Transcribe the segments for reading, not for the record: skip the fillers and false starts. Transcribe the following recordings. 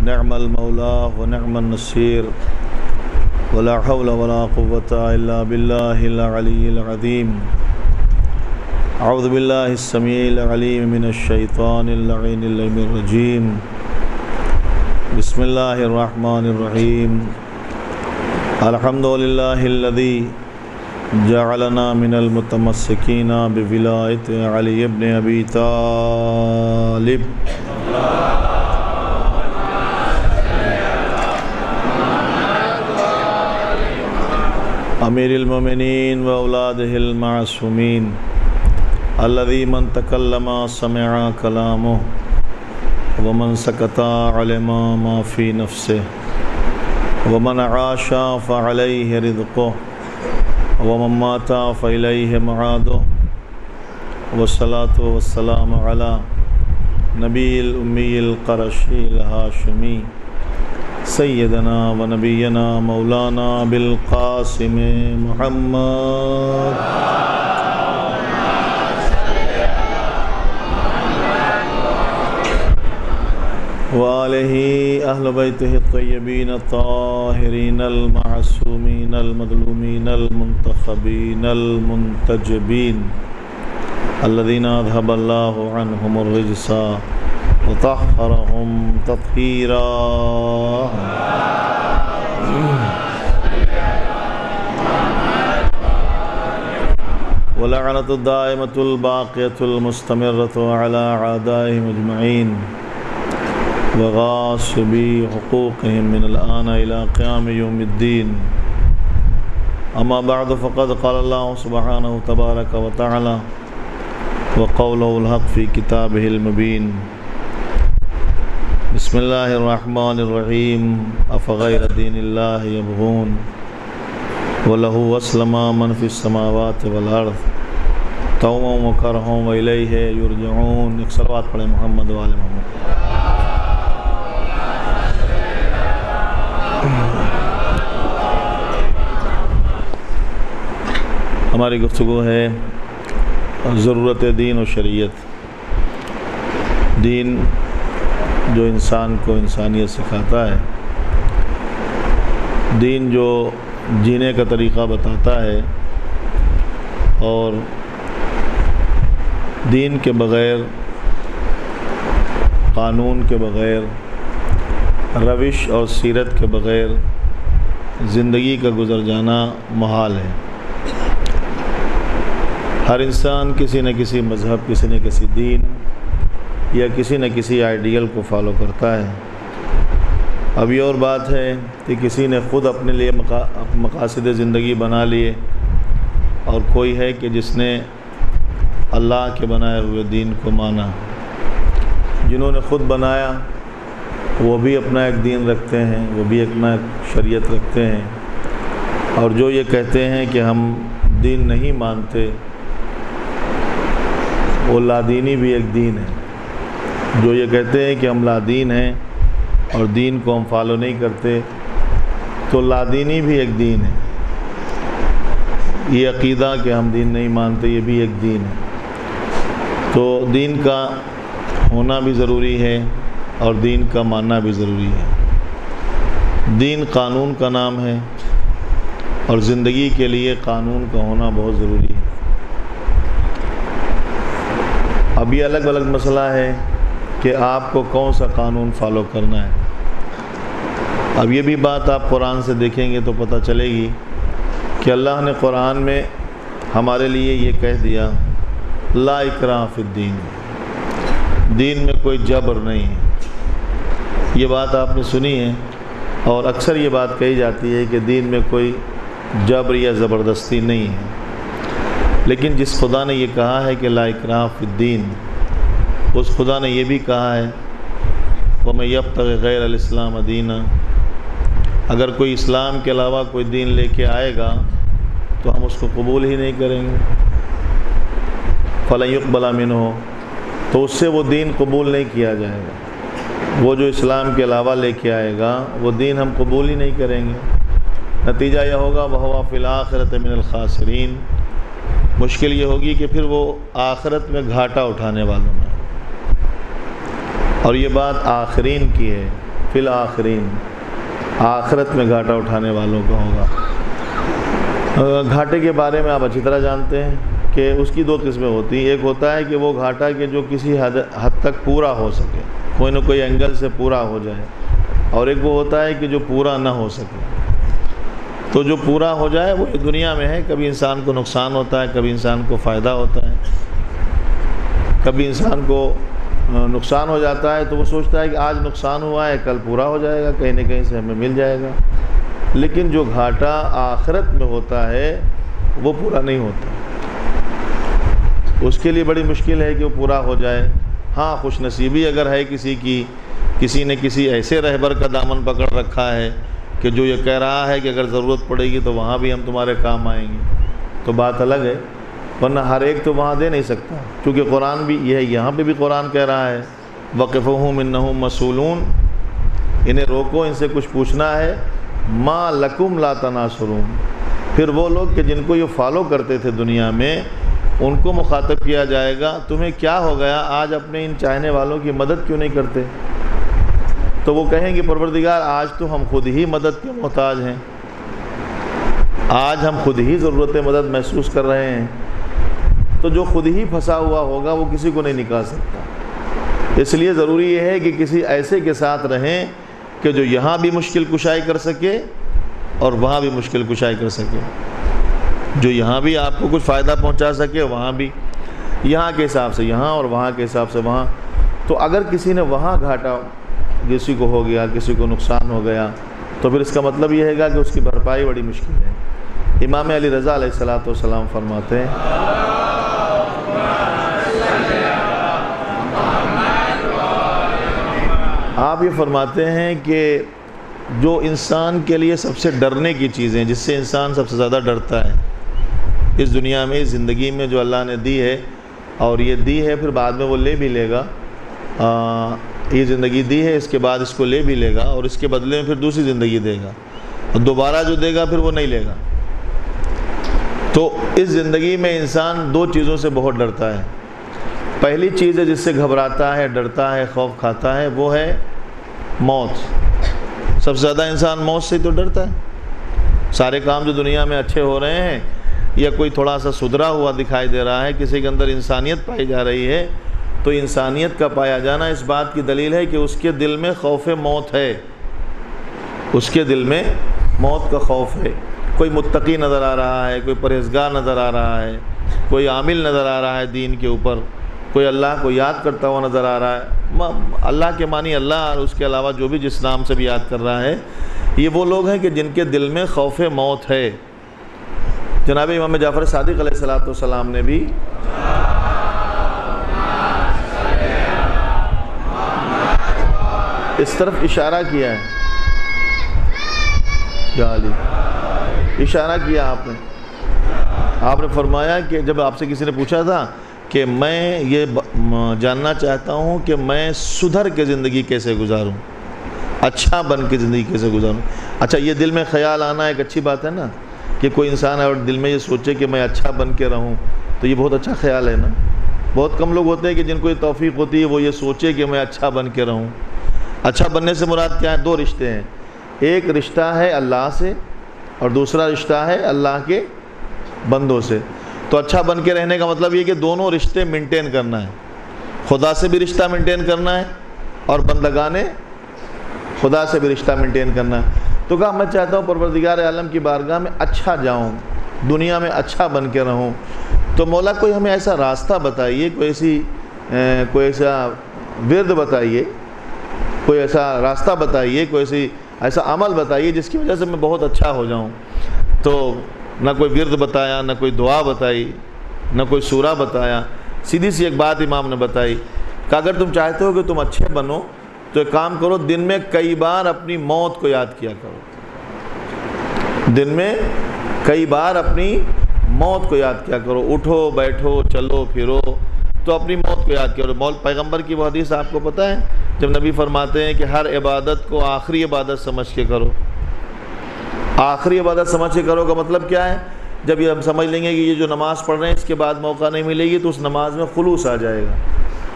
نعم المولى ونعم النصير ولا حول ولا قوة إلا بالله العلي العظيم. أعوذ بالله السميع العليم من الشيطان اللعين الرجيم. بسم الله الرحمن الرحيم. الحمد لله الذي جعلنا من المتمسكين بولاية علي بن أبي طالب. امیر المومنین و اولادہ المعصومین الذی من تکلم سمع کلامہ ومن سکت علم ما فی نفسہ ومن عاش فعلیہ رزقہ ومن مات فإلیہ معادہ والصلاة والسلام علی نبی الامی القرشی الہاشمی سیدنا و نبینا مولانا بالقاسم محمد وآلہ اہل بیتہ الطیبین الطاہرین المعصومین المظلومین المنتخبین المنتجبین الذین اذھب اللہ عنہم الرجس وطہرہم تطہیرا. ولعنۃ الدائمۃ الباقیۃ المستمرۃ علی اعدائہم اجمعین وغاصبی حقوقہم من الآن الی قیام یوم الدین. اما بعد فقد قال اللہ سبحانہ تبارک وتعالی وقولہ الحق فی کتابہ المبین. بسم اللہ الرحمن الرحیم. افغیر دین اللہ یبغون وَلَهُ أَسْلَمَ مَنْ فِي السَّمَاوَاتِ وَالْأَرْضِ طَوْعًا وَكَرْهًا وَإِلَيْهِ يُرْجَعُونَ. ایک صلوات پڑھیں محمد وآل محمد. ہماری گفتگو ہے ضرورت دین و شریعت. دین جو انسان کو انسانیت سکھاتا ہے، دین جو جینے کا طریقہ بتاتا ہے، اور دین کے بغیر، قانون کے بغیر، روش اور سیرت کے بغیر زندگی کا گزر جانا محال ہے. ہر انسان کسی نہ کسی مذہب، کسی نہ کسی دین یا کسی نہ کسی آئیڈیل کو فالو کرتا ہے. اب یہ اور بات ہے کہ کسی نے خود اپنے لیے مقاصد زندگی بنا لیے، اور کوئی ہے کہ جس نے اللہ کے بنائے ہوئے دین کو مانا. جنہوں نے خود بنایا وہ بھی اپنا ایک دین رکھتے ہیں، وہ بھی اپنا ایک شریعت رکھتے ہیں، اور جو یہ کہتے ہیں کہ ہم دین نہیں مانتے، وہ لادینی بھی ایک دین ہے. جو یہ کہتے ہیں کہ ہم لادین ہیں اور دین کو ہم فالو نہیں کرتے، تو لادینی بھی ایک دین ہے. یہ عقیدہ کہ ہم دین نہیں مانتے، یہ بھی ایک دین ہے. تو دین کا ہونا بھی ضروری ہے اور دین کا ماننا بھی ضروری ہے. دین قانون کا نام ہے، اور زندگی کے لیے قانون کا ہونا بہت ضروری ہے. اب یہ الگ الگ مسئلہ ہے کہ آپ کو کون سا قانون فالو کرنا ہے. اب یہ بھی بات آپ قرآن سے دیکھیں گے تو پتہ چلے گی کہ اللہ نے قرآن میں ہمارے لیے یہ کہہ دیا لا اکراہ فی الدین. دین میں کوئی جبر نہیں ہے. یہ بات آپ نے سنی ہے، اور اکثر یہ بات کہی جاتی ہے کہ دین میں کوئی جبر یا زبردستی نہیں ہے. لیکن جس خدا نے یہ کہا ہے کہ لا اکراہ فی الدین، اس خدا نے یہ بھی کہا ہے وَمَن یبتغِ غیر الاسلام دینا. اگر کوئی اسلام کے علاوہ کوئی دین لے کے آئے گا تو ہم اس کو قبول ہی نہیں کریں گے. فَلَن يُقْبَلَ مِنْهُ، تو اس سے وہ دین قبول نہیں کیا جائے گا. وہ جو اسلام کے علاوہ لے کے آئے گا وہ دین ہم قبول ہی نہیں کریں گے. نتیجہ یہ ہوگا وَهُوَ فِي الْآخِرَةِ مِنَ الْخَاسِرِينَ. مشکل یہ ہوگی کہ پھر وہ آخرت میں گھاٹا اٹھانے والوں میں. اور یہ بات آخرین کی ہے. فی الآخرین، آخرت میں گھاٹا اٹھانے والوں کا ہوگا۔ گھاٹے کے بارے میں آپ اچھی طرح جانتے ہیں کہ اس کی دو قسمیں ہوتی ہیں۔ ایک ہوتا ہے کہ وہ گھاٹا کہ جو کسی حد تک پورا ہو سکے، کوئی نہ کوئی اینگل سے پورا ہو جائے، اور ایک وہ ہوتا ہے کہ جو پورا نہ ہو سکے۔ تو جو پورا ہو جائے وہ دنیا میں ہے، کبھی انسان کو نقصان ہوتا ہے، کبھی انسان کو فائدہ ہوتا ہے، کبھی انسان کو نقصان ہو جاتا ہے تو وہ سوچتا ہے کہ آج نقصان ہوا ہے، کل پورا ہو جائے گا، کہیں نہ کہیں سے ہمیں مل جائے گا۔ لیکن جو گھاٹا آخرت میں ہوتا ہے وہ پورا نہیں ہوتا، اس کے لیے بڑی مشکل ہے کہ وہ پورا ہو جائے۔ ہاں، خوش نصیبی اگر ہے کسی کی، کسی نے کسی ایسے رہبر کا دامن پکڑ رکھا ہے کہ جو یہ کہہ رہا ہے کہ اگر ضرورت پڑے گی تو وہاں بھی ہم تمہارے کام آئیں گے، تو بات الگ ہے، ورنہ ہر ایک تو وہاں دے نہیں سکتا، کیونکہ قرآن بھی یہ ہے، یہاں پہ بھی قرآن کہہ رہا ہے وَقِفُوهُمْ إِنَّهُمْ مَسْئُولُونَ، انہیں روکو، ان سے کچھ پوچھنا ہے۔ مَا لَكُمْ لَا تَنَاصُرُونَ، پھر وہ لوگ کہ جن کو یہ فالو کرتے تھے دنیا میں، ان کو مخاطب کیا جائے گا تمہیں کیا ہو گیا، آج اپنے ان چاہنے والوں کی مدد کیوں نہیں کرتے؟ تو وہ کہیں گے پروردگار آج تو ہم خود ہی مدد کے محتاج ہیں، آج ہم خود ہی ضرورت مدد محسوس کر رہے ہیں۔ تو جو خود ہی پھنسا ہوا ہوگا وہ کسی کو نہیں نکال سکتا، اس لیے ضروری یہ ہے کہ کسی ایسے کے ساتھ رہیں کہ جو یہاں بھی مشکل کشائی کر سکے اور وہاں بھی مشکل کشائی کر سکے، جو یہاں بھی آپ کو کچھ فائدہ پہنچا سکے، وہاں بھی، یہاں کے حساب سے یہاں اور وہاں کے حساب سے وہاں۔ تو اگر کسی نے وہاں گھاٹا کسی کو ہو گیا، کسی کو نقصان ہو گیا، تو پھر اس کا مطلب یہ ہے کہ اس کی بھرپائی بڑی مشکل ہے۔ امام علی رضا علیہ السلام فرماتے ہیں آپ یہ فرماتے ہیں کہ جو انسان کے لیے سب سے ڈرنے کی چیزیں، جس سے انسان سب سے زیادہ ڈرتا ہے اس دنیا میں، اس زندگی میں جو اللہ نے دی ہے، اور یہ دی ہے پھر بعد میں وہ لے بھی لے گا، یہ زندگی دی ہے، اس کے بعد اس کو لے بھی لے گا، اور اس کے بدلے میں پھر دوسری زندگی دے گا، اور دوبارہ جو دے گا پھر وہ نہیں لے گا۔ تو اس زندگی میں انسان دو چیزوں سے بہت ڈرتا ہے۔ پہلی چیز ہے جس سے گھبراتا ہے، ڈرتا ہے، خوف کھاتا ہے، وہ ہے موت۔ سب سے زیادہ انسان موت سے تو ڈرتا ہے۔ سارے کام جو دنیا میں اچھے ہو رہے ہیں، یا کوئی تھوڑا سا سدھرا ہوا دکھائی دے رہا ہے، کسی کے اندر انسانیت پائی جا رہی ہے، تو انسانیت کا پایا جانا اس بات کی دلیل ہے کہ اس کے دل میں خوف موت ہے، اس کے دل میں موت کا خوف ہے۔ کوئی متقی نظر آ رہا ہے، کوئی پرہیزگار نظر آ رہا ہے، کوئی عامل نظر آ رہا ہے دین کے اوپر، کوئی اللہ کو یاد کرتا ہوا نظر آ رہا ہے، اللہ کے معنی اللہ، اور اس کے علاوہ جو بھی جس نام سے بھی یاد کر رہا ہے، یہ وہ لوگ ہیں کہ جن کے دل میں خوف موت ہے۔ جناب امام جعفر صادق علیہ السلام نے بھی اس طرف اشارہ کیا ہے، اشارہ کیا آپ نے فرمایا کہ جب آپ سے کسی نے پوچھا تھا کہ میں یہ جاننا چاہتا ہوں کہ میں سدھر کے زندگی کیسے گزاروں، اچھا بن کے زندگی کیسے گزاروں۔ اچھا، یہ دل میں خیال آنا ایک اچھی بات ہے نا، کہ کوئی انسان اگر دل میں یہ سوچے کہ میں اچھا بن کے رہوں، تو یہ بہت اچھا خیال ہے نا۔ بہت کم لوگ ہوتے ہیں کہ جن کو یہ توفیق ہوتی ہے وہ یہ سوچے کہ میں اچھا بن کے رہوں۔ اچھا بننے سے مراد کیا ہے؟ دو رشتے ہیں، ایک رشتہ ہے اللہ سے اور دوسرا رشتہ ہے اللہ کے بندوں سے۔ تو اچھا بن کے رہنے کا مطلب یہ کہ دونوں رشتے مینٹین کرنا ہے، خدا سے بھی رشتہ مینٹین کرنا ہے اور بندگان خدا سے بھی رشتہ مینٹین کرنا ہے۔ تو کہا میں چاہتا ہوں پروردگار عالم کی بارگاہ میں اچھا جاؤں، دنیا میں اچھا بن کے رہوں۔ تو مولا کوئی ہمیں ایسا راستہ بتائیے، کوئی ایسا ورد بتائیے، کوئی ایسا راستہ بتائیے، کوئی ایسا عمل بتائیے جس کی وجہ سے میں بہت اچھا ہو جاؤں۔ تو نہ کوئی ورد بتایا، نہ کوئی دعا بتائی، نہ کوئی سورہ بتایا، سیدھی سی ایک بات امام نے بتائی کہ اگر تم چاہتے ہو کہ تم اچھے بنو تو ایک کام کرو، دن میں کئی بار اپنی موت کو یاد کیا کرو، دن میں کئی بار اپنی موت کو یاد کیا کرو، اٹھو بیٹھو چلو پھرو تو اپنی موت کو یاد کرو۔ پیغمبر کی وہ حدیث آپ کو پتہ ہے جب نبی فرماتے ہیں کہ ہر عبادت کو آخری عبادت سمجھ کے کرو۔ آخری عبادت سمجھ کے کرو کا مطلب کیا ہے؟ جب یہ ہم سمجھ لیں گے کہ یہ جو نماز پڑھ رہے ہیں اس کے بعد موقع نہیں ملے گی، تو اس نماز میں خلوص آ جائے گا،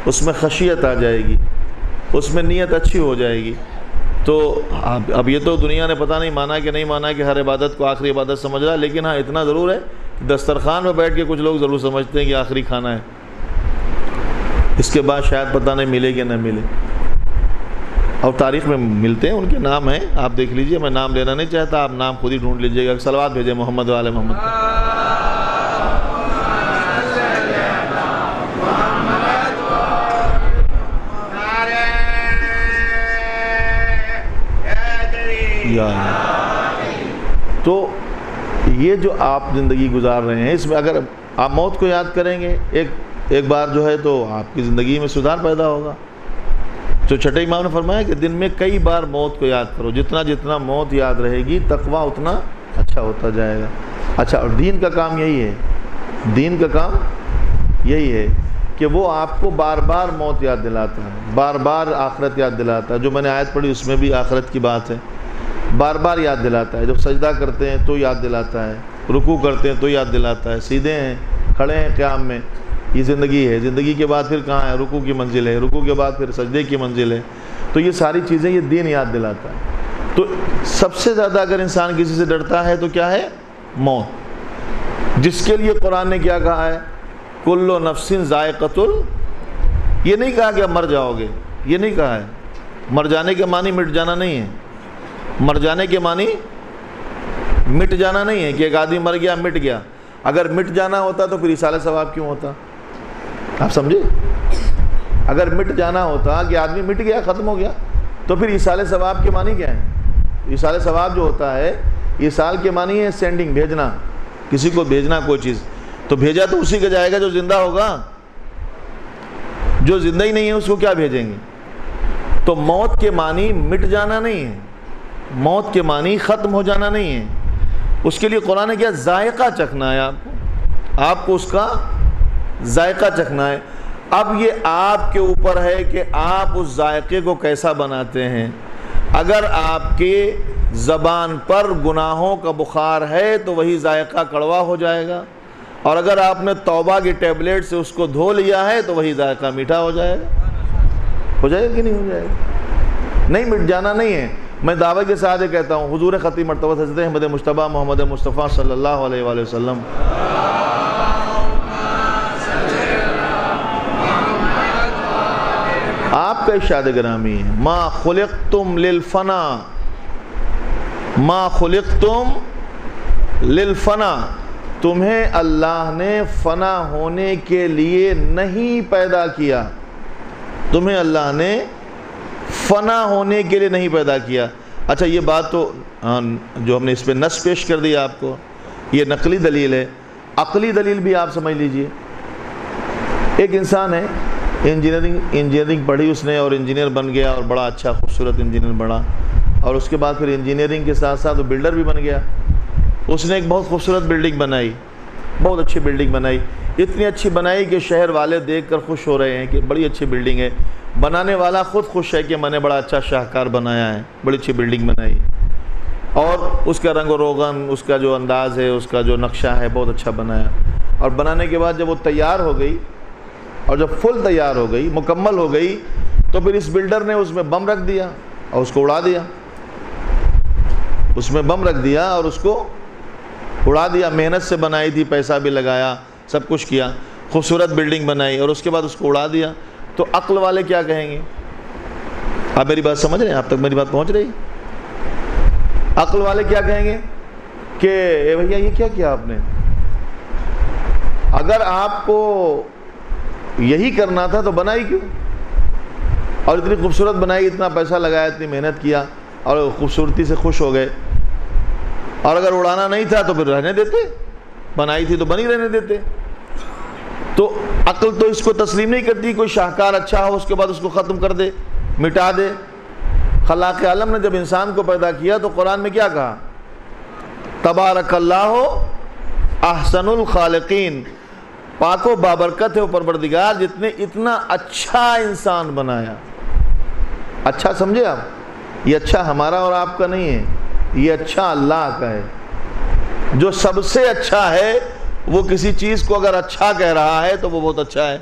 اس میں خشیت آ جائے گی، اس میں نیت اچھی ہو جائے گی۔ تو اب یہ تو دنیا نے پتہ نہیں مانا کہ نہیں مانا کہ ہر عبادت کو آخری عبادت سمجھ رہا ہے، لیکن ہاں اتنا ضرور ہے کہ دسترخوان میں بیٹھ کے کچھ لوگ ضرور سمجھتے ہیں کہ آخری کھانا ہے، اس کے بعد شاید پتہ نہیں ملے کہ نہ ملے، اور تاریخ میں ملتے ہیں، ان کے نام ہیں، آپ دیکھ لیجئے، میں نام لینا نہیں چاہتا، آپ نام خود ہی ڈھونڈ لیجئے گا، صلوات بھیجیں محمد وعلی محمد۔ تو یہ جو آپ زندگی گزار رہے ہیں، اس میں اگر آپ موت کو یاد کریں گے ایک بار جو ہے تو آپ کی زندگی میں سدھار پیدا ہوگا۔ جو چھٹے امام نے فرمایا کہ دن میں کئی بار موت کو یاد کرو، جتنا موت یاد رہے گی تقویٰ اتنا اچھا ہوتا جائے گا۔ اچھا، اور دین کا کام یہی ہے، دین کا کام یہی ہے کہ وہ آپ کو بار بار موت یاد دلاتا ہے، بار بار آخرت یاد دلاتا ہے۔ جو میں نے آیت پڑھی اس میں بھی آخرت کی بات ہے، بار بار یاد دلاتا ہے۔ جب سجدہ کرتے ہیں تو یاد دلاتا ہے، رکوع کرتے ہیں تو یاد دلاتا ہے، سیدھے ہیں، کھڑے ہیں قیام میں، یہ زندگی ہے۔ زندگی کے بعد پھر کہاں ہے؟ رکوع کی منزل ہے، رکوع کے بعد پھر سجدے کی منزل ہے۔ تو یہ ساری چیزیں یہ دین یاد دلاتا ہے۔ تو سب سے زیادہ اگر انسان کسی سے ڈرتا ہے تو کیا ہے؟ موت، جس کے لیے قرآن نے کیا کہا ہے؟ کل نفس ذائقۃ یہ نہیں کہا کہ اب مر جاؤ گے، یہ نہیں کہا ہے۔ مر جانے کے معنی مٹ جانا نہیں ہے، مر جانے کے معنی مٹ جانا نہیں ہے کہ ایک آدمی مر گیا مٹ گیا۔ اگر مٹ جانا ہوتا تو پھر ایصال ثواب کیوں ہوتا؟ آپ سمجھے؟ اگر مٹ جانا ہوتا کہ آدمی مٹ گیا، ختم ہو گیا، تو پھر ایصال ثواب کے معنی کیا ہے؟ ایصال ثواب جو ہوتا ہے، ایصال کے معنی ہے سینڈنگ، بھیجنا، کسی کو بھیجنا کوئی چیز، تو بھیجا تو اسی کا جائے گا جو زندہ ہوگا، جو زندہ ہی نہیں ہے اس کو کیا بھیجیں گے؟ تو موت کے معنی مٹ جانا نہیں ہے، موت کے معنی ختم ہو جانا نہیں ہے۔ اس کے لیے قرآن نے کیا؟ ذائقہ چکھنا ہے آپ کو اس کا ذائقہ چکھنا ہے۔ اب یہ آپ کے اوپر ہے کہ آپ اس ذائقے کو کیسا بناتے ہیں۔ اگر آپ کے زبان پر گناہوں کا بخار ہے تو وہی ذائقہ کڑوا ہو جائے گا، اور اگر آپ نے توبہ کی ٹیبلیٹ سے اس کو دھو لیا ہے تو وہی ذائقہ میٹھا ہو جائے گا۔ ہو جائے گا کہ نہیں ہو جائے گا؟ نہیں، مٹ جانا نہیں ہے۔ میں دعوی کے ساتھ یہ کہتا ہوں، حضور خطیب مرتبہ حضرت احمد مجتبیٰ محمد مصطفیٰ صلی اللہ علیہ وآلہ وسلم آپ کا ارشاد گرامی ہے، ما خلقتم للفنا، ما خلقتم للفنا، تمہیں اللہ نے فنا ہونے کے لیے نہیں پیدا کیا، تمہیں اللہ نے فنا ہونے کے لیے نہیں پیدا کیا۔ اچھا، یہ بات تو جو ہم نے اس پہ نص پیش کر دیا آپ کو، یہ نقلی دلیل ہے۔ عقلی دلیل بھی آپ سمجھ لیجئے۔ ایک انسان ہے، انجینئرنگ پڑھی اس نے اور انجینئر بن گیا، اور بڑا اچھا خوبصورت انجینئر بنا، اور اس کے بعد پھر انجینئرنگ کے ساتھ ساتھ وہ بلڈر بھی بن گیا۔ اس نے ایک بہت خوبصورت بلڈنگ بنائی، بہت اچھی بلڈنگ بنائی، اتنی اچھی بنائی کہ شہر والے دیکھ کر خوش ہو رہے ہیں کہ بڑی اچھی بلڈنگ ہے۔ بنانے والا خود خوش ہے کہ میں نے بڑا اچھا شاہکار بنایا ہے، بڑی اچھی بلڈنگ بنائی، اور اس کا رنگ و روغن، اس کا جو انداز ہے، اس کا جو نقشہ ہے، بہت اچھا بنایا۔ اور بنانے کے بعد جب وہ تیار ہو گئی، اور جب فل تیار ہو گئی، مکمل ہو گئی، تو پھر اس بلڈر نے اس میں بم رکھ دیا اور اس کو اڑا دیا، اس میں بم رکھ دیا اور اس کو اڑا دیا۔ محنت سے بنائی تھی، پیسہ بھی لگایا، سب کچھ کیا، خوبصورت بلڈنگ بنائی، اور اس کے بعد اس کو اڑا دیا۔ تو عقل والے کیا کہیں گے؟ آپ میری بات سمجھ رہے ہیں؟ آپ تک میری بات پہنچ رہی؟ عقل والے کیا کہیں گے کہ اے بھیا یہ کیا کیا آپ نے؟ اگر آپ کو یہی کرنا تھا تو بنائی کیوں؟ اور اتنی خوبصورت بنائی، اتنا پیسہ لگایا، اتنی محنت کیا، اور خوبصورتی سے خوش ہو گئے۔ اور اگر اڑانا نہیں تھا تو پھر رہنے دیتے، بنائی تھی تو بنی رہنے دیتے۔ تو عقل تو اس کو تسلیم نہیں کرتی، کوئی شاہکار اچھا ہو اس کے بعد اس کو ختم کر دے، مٹا دے۔ خلاق عالم نے جب انسان کو پیدا کیا تو قرآن میں کیا کہا؟ تبارک اللہ احسن الخالقین، پاک و بابرکت ہے وہ پروردگار جس نے اتنا اچھا انسان بنایا۔ اچھا سمجھے آپ؟ یہ اچھا ہمارا اور آپ کا نہیں ہے، یہ اچھا اللہ کا ہے۔ جو سب سے اچھا ہے وہ کسی چیز کو اگر اچھا کہہ رہا ہے تو وہ بہت اچھا ہے۔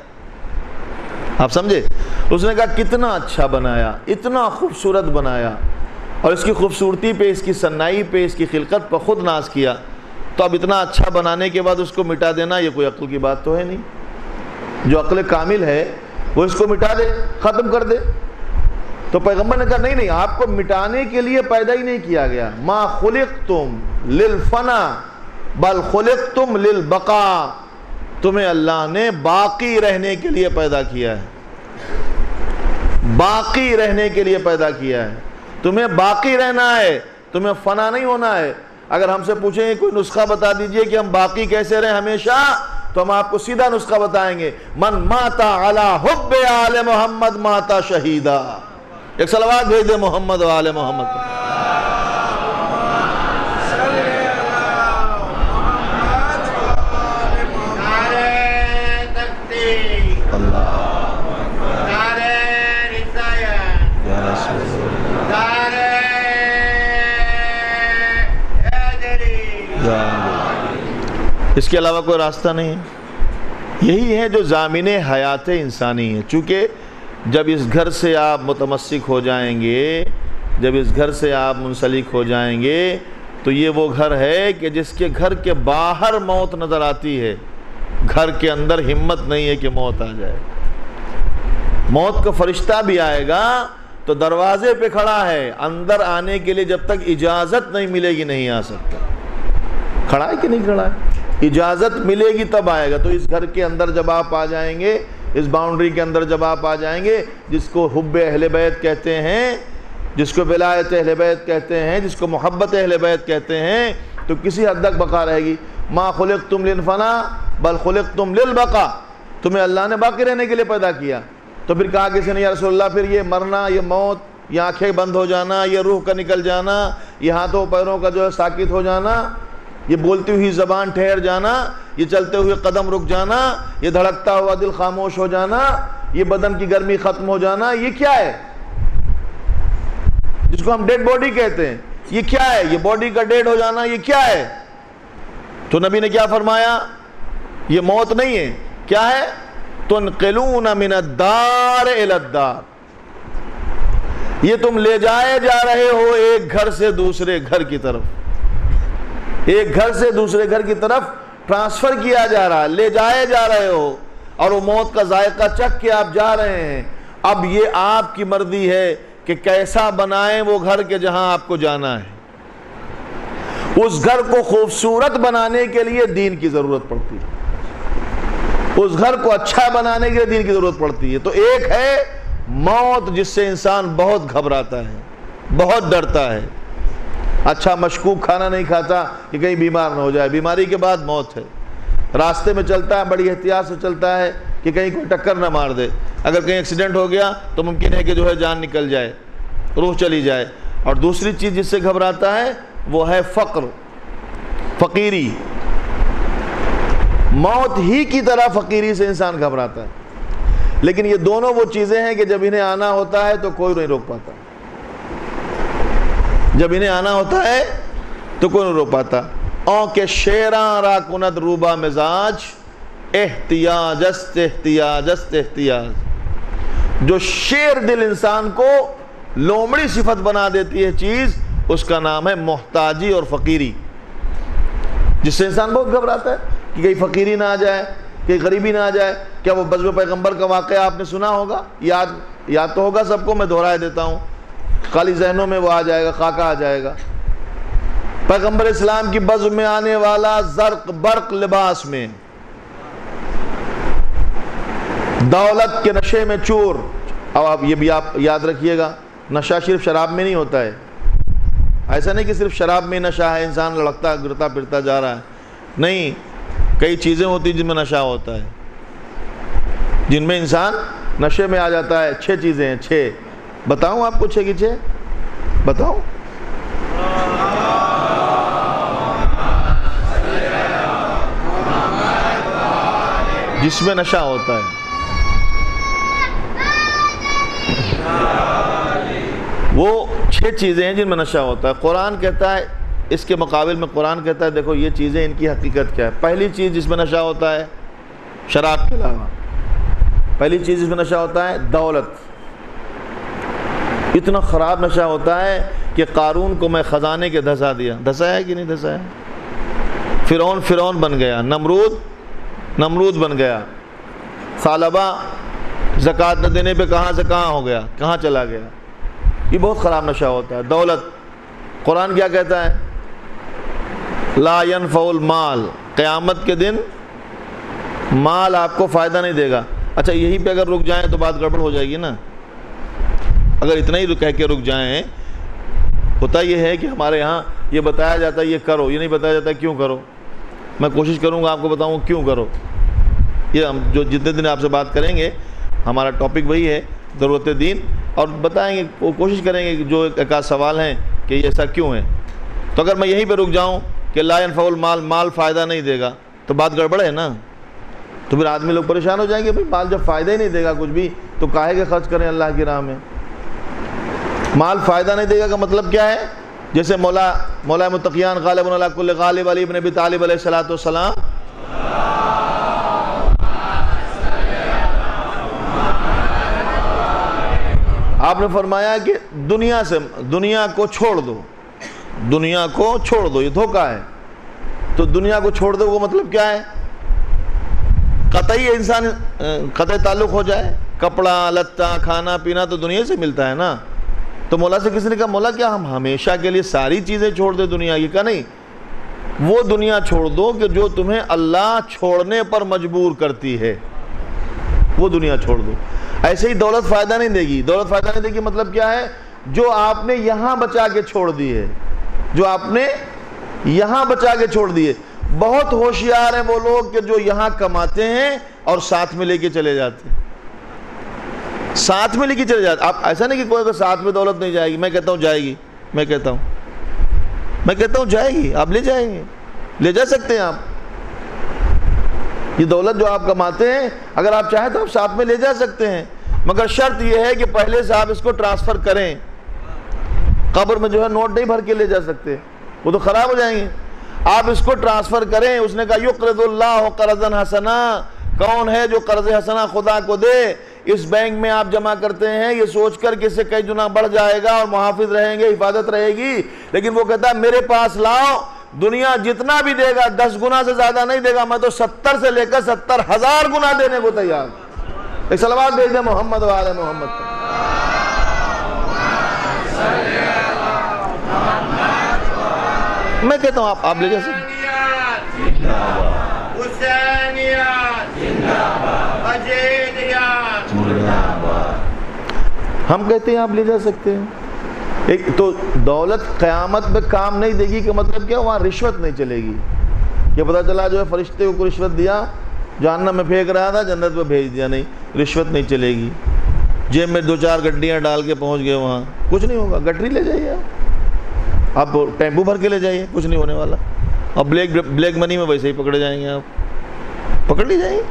آپ سمجھے؟ اس نے کہا کتنا اچھا بنایا، اتنا خوبصورت بنایا، اور اس کی خوبصورتی پہ، اس کی صنائی پہ، اس کی خلقت پر خود ناز کیا، تو اب اتنا اچھا بنانے کے بعد اس کو مٹا دینا یہ کوئی عقل کی بات تو ہے نہیں۔ جو عقل کامل ہے وہ اس کو مٹا دے، ختم کر دے۔ تو پیغمبر نے کہا نہیں، آپ کو مٹانے کے لیے پیدا ہی نہیں کیا گیا، ما خلقتم للفنا بل خلقتم للبقاء، تمہیں اللہ نے باقی رہنے کے لیے پیدا کیا ہے، باقی رہنے کے لیے پیدا کیا ہے، تمہیں باقی رہنا ہے، تمہیں فنا نہیں ہونا ہے۔ اگر ہم سے پوچھیں گے کوئی نسخہ بتا دیجئے کہ ہم باقی کیسے رہیں ہمیشہ، تو ہم آپ کو سیدھا نسخہ بتائیں گے، من ماتا علی حب آل محمد ماتا شہیدا۔ ایک صلوات بھیج دے محمد و آل محمد۔ اس کے علاوہ کوئی راستہ نہیں ہے۔ یہی ہے جو ضامن حیات انسانی ہے۔ چونکہ جب اس گھر سے آپ متمسک ہو جائیں گے، جب اس گھر سے آپ منسلک ہو جائیں گے، تو یہ وہ گھر ہے کہ جس کے گھر کے باہر موت نظر آتی ہے، گھر کے اندر ہمت نہیں ہے کہ موت آ جائے۔ موت کا فرشتہ بھی آئے گا تو دروازے پہ کھڑا ہے، اندر آنے کے لیے جب تک اجازت نہیں ملے گی نہیں آ سکتا۔ کھڑا ہے کہ نہیں کھڑا ہے؟ اجازت ملے گی تب آئے گا۔ تو اس گھر کے اندر جب آپ آ جائیں گے، اس باؤنڈری کے اندر جب آپ آ جائیں گے، جس کو حب اہل بیت کہتے ہیں، جس کو ولایت اہل بیت کہتے ہیں، جس کو محبت اہل بیت کہتے ہیں، تو کسی حد تک بقا رہے گی۔ ما خلقتم للفنا بل خلقتم للبقاء، تمہیں اللہ نے باقی رہنے کے لیے پیدا کیا۔ تو پھر کہا کسی نے یا رسول اللہ پھر یہ مرنا، یہ موت، یہ آنکھیں بند ہو جانا، یہ روح کا نکل جانا، یہ ہاتھوں پیروں کا جو ہے ساکت ہو جانا، یہ بولتی ہوئی زبان ٹھہر جانا، یہ چلتے ہوئے قدم رک جانا، یہ دھڑکتا ہوا دل خاموش ہو جانا، یہ بدن کی گرمی ختم ہو جانا، یہ کیا ہے؟ جس کو ہم ڈیڈ باڈی کہتے ہیں، یہ کیا ہے؟ یہ باڈی کا ڈیڈ ہو جانا یہ کیا ہے؟ تو نبی نے کیا فرمایا؟ یہ موت نہیں ہے، کیا ہے؟ تنقلون من الدار الی الدار، یہ تم لے جائے جا رہے ہو ایک گھر سے دوسرے گھر کی طرف، ایک گھر سے دوسرے گھر کی طرف ٹرانسفر کیا جا رہا ہے، لے جائے جا رہے ہو، اور وہ موت کا ذائقہ چکھ کے آپ جا رہے ہیں۔ اب یہ آپ کی مرضی ہے کہ کیسا بنائیں وہ گھر کے جہاں آپ کو جانا ہے۔ اس گھر کو خوبصورت بنانے کے لیے دین کی ضرورت پڑتی ہے، اس گھر کو اچھا بنانے کے لیے دین کی ضرورت پڑتی ہے۔ تو ایک ہے موت جس سے انسان بہت گھبراتا ہے، بہت ڈرتا ہے، اچھا مشکوک کھانا نہیں کھاتا کہ کہیں بیمار نہ ہو جائے، بیماری کے بعد موت ہے۔ راستے میں چلتا ہے بڑی احتیاط سے چلتا ہے کہ کہیں کوئی ٹکر نہ مار دے، اگر کہیں ایکسیڈنٹ ہو گیا تو ممکن ہے کہ جو ہے جان نکل جائے، روح چلی جائے۔ اور دوسری چیز جس سے گھبراتا ہے وہ ہے فقر، فقیری، موت ہی کی طرح فقیری سے انسان گھبراتا ہے۔ لیکن یہ دونوں وہ چیزیں ہیں کہ جب انہیں آنا ہوتا ہے تو کوئی نہیں روک پاتا، جب انہیں آنا ہوتا ہے تو کوئی نہیں روک پاتا۔ اون کے شیراں را کند روبا مزاج، احتیاج است احتیاج است احتیاج، جو شیر دل انسان کو لومڑی صفت بنا دیتی ہے چیز، اس کا نام ہے محتاجی اور فقیری، جس سے انسان بہت گھبراتا ہے کہ کہیں فقیری نہ آ جائے، کہیں غریبی نہ آ جائے۔ کیا وہ بزم پیغمبر کا واقعہ آپ نے سنا ہوگا؟ یاد تو ہوگا سب کو، میں دہرائے دیتا ہوں، خالی ذہنوں میں وہ آ جائے گا، خاکہ آ جائے گا۔ پیغمبر اسلام کی بزم میں آنے والا زرق برق لباس میں، دولت کے نشے میں چور۔ اب آپ یہ بھی آپ یاد رکھیے گا، نشہ صرف شراب میں نہیں ہوتا ہے، ایسا نہیں کہ صرف شراب میں نشہ ہے، انسان لڑکتا گرتا پھرتا جا رہا ہے، نہیں، کئی چیزیں ہوتی ہیں جن میں نشہ ہوتا ہے، جن میں انسان نشے میں آ جاتا ہے۔ 6 چیزیں ہیں، 6 بتاؤں آپ کو، 6 کی 6 بتاؤں؟ جس میں نشہ ہوتا ہے وہ 6 چیزیں ہیں جن میں نشہ ہوتا ہے۔ قرآن کہتا ہے، اس کے مقابل میں قرآن کہتا ہے دیکھو یہ چیزیں ان کی حقیقت کیا ہے۔ پہلی چیز جس میں نشہ ہوتا ہے، شراب کے علاوہ پہلی چیز جس میں نشہ ہوتا ہے دولت، اتنا خراب نشہ ہوتا ہے کہ قارون کو میں خزانے کے دھسا دیا. دھسا ہے کہ نہیں دھسا ہے؟ فرعون بن گیا، نمرود بن گیا، ثعلبہ زکوٰۃ نہ دینے پہ کہاں سے کہاں ہو گیا، کہاں چلا گیا. یہ بہت خراب نشہ ہوتا ہے. دولت، قرآن کیا کہتا ہے؟ لا ينفع المال، قیامت کے دن مال آپ کو فائدہ نہیں دے گا. اچھا یہی پہ اگر رک جائیں تو بات گڑبڑ ہو جائے گی نا. اگر اتنا ہی کہہ کے رک جائیں، ہوتا یہ ہے کہ ہمارے ہاں یہ بتایا جاتا ہے یہ کرو، یہ نہیں بتایا جاتا کیوں کرو. میں کوشش کروں گا آپ کو بتاؤں کیوں کرو. یہ ہم جو جتنے دن آپ سے بات کریں گے ہمارا ٹاپک وہی ہے، ضرورت دین، اور بتائیں گے، کوشش کریں گے کہ جو ایک آدھ سوال ہیں کہ یہ ایسا کیوں ہے. تو اگر میں یہیں پہ رک جاؤں کہ لا ينفع المال، مال فائدہ نہیں دے گا، تو بات گڑبڑ ہے نا. تو پھر آدمی لوگ پریشان ہو جائیں گے، بھائی مال جب فائدہ ہی نہیں دے گا کچھ بھی تو کاہے کے خرچ کریں اللہ کی راہ میں. مال فائدہ نہیں دے گا کا مطلب کیا ہے؟ جیسے مولا متقیان غالب علی کل غالب علی ابن ابی طالب علیہ الصلوۃ والسلام، آپ نے فرمایا کہ دنیا کو چھوڑ دو، دنیا کو چھوڑ دو، یہ دھوکہ ہے. تو دنیا کو چھوڑ دو وہ مطلب کیا ہے؟ قطعی انسان قطعی تعلق ہو جائے. کپڑا لتا کھانا پینا تو دنیا سے ملتا ہے نا. تو مولا سے کسی نے کہا مولا کیا ہم ہمیشہ کے لیے ساری چیزیں چھوڑ دیں دنیا کی؟ کہا نہیں، وہ دنیا چھوڑ دو کہ جو تمہیں اللہ چھوڑنے پر مجبور کرتی ہے، وہ دنیا چھوڑ دو. ایسے ہی دولت فائدہ نہیں دے گی. دولت فائدہ نہیں دے گی مطلب کیا ہے؟ جو آپ نے یہاں بچا کے چھوڑ دی ہے، جو آپ نے یہاں بچا کے چھوڑ دی ہے. بہت ہوشیار ہیں وہ لوگ کہ جو یہاں کماتے ہیں اور ساتھ میں لے کے چلے جاتے ہیں، ساتھ میں لے کے چلے جاتے. آپ ایسا نہیں کہ کوئی اگر ساتھ میں دولت نہیں جائے گی، میں کہتا ہوں جائے گی، میں کہتا ہوں جائے گی. آپ لے جائیں گے، لے جا سکتے ہیں آپ. یہ دولت جو آپ کماتے ہیں اگر آپ چاہیں تو آپ ساتھ میں لے جا سکتے ہیں، مگر شرط یہ ہے کہ پہلے سے آپ اس کو ٹرانسفر کریں. قبر میں جو ہے نوٹ نہیں بھر کے لے جا سکتے، وہ تو خراب ہو جائیں گے. آپ اس کو ٹرانسفر کریں. اس نے کہا یقرض اللہ قرضا حسنا، کون ہے جو قرض حسنا خدا کو دے؟ اس بینک میں آپ جمع کرتے ہیں یہ سوچ کر کہ اس سے کئی گنا بڑھ جائے گا اور محافظ رہیں گے، حفاظت رہے گی. لیکن وہ کہتا ہے میرے پاس لاؤ، دنیا جتنا بھی دے گا 10 گنا سے زیادہ نہیں دے گا، میں تو 70 سے لے کر 70,000 گنا دینے کو تیار. ایک صلوات بھیج دیں محمد و آل محمد. میں کہتا ہوں آپ لے جا سکتے. ہم کہتے ہیں آپ لے جا سکتے ہیں. ایک تو دولت قیامت میں کام نہیں دے گی کہ مطلب کیا؟ وہاں رشوت نہیں چلے گی. یہ پتہ چلا جو ہے فرشتے کو رشوت دیا، جہنم میں پھینک رہا تھا، جنت میں بھیج دیا. نہیں، رشوت نہیں چلے گی. جیب میں 2-4 گڈیاں ڈال کے پہنچ گئے وہاں، کچھ نہیں ہوگا. گٹری لے جائیے آپ ٹیمپو بھر کے لے جائیے، کچھ نہیں ہونے والا. اب بلیک منی میں ویسے ہی پکڑے جائیں گے، آپ پکڑ لی جائیں گے.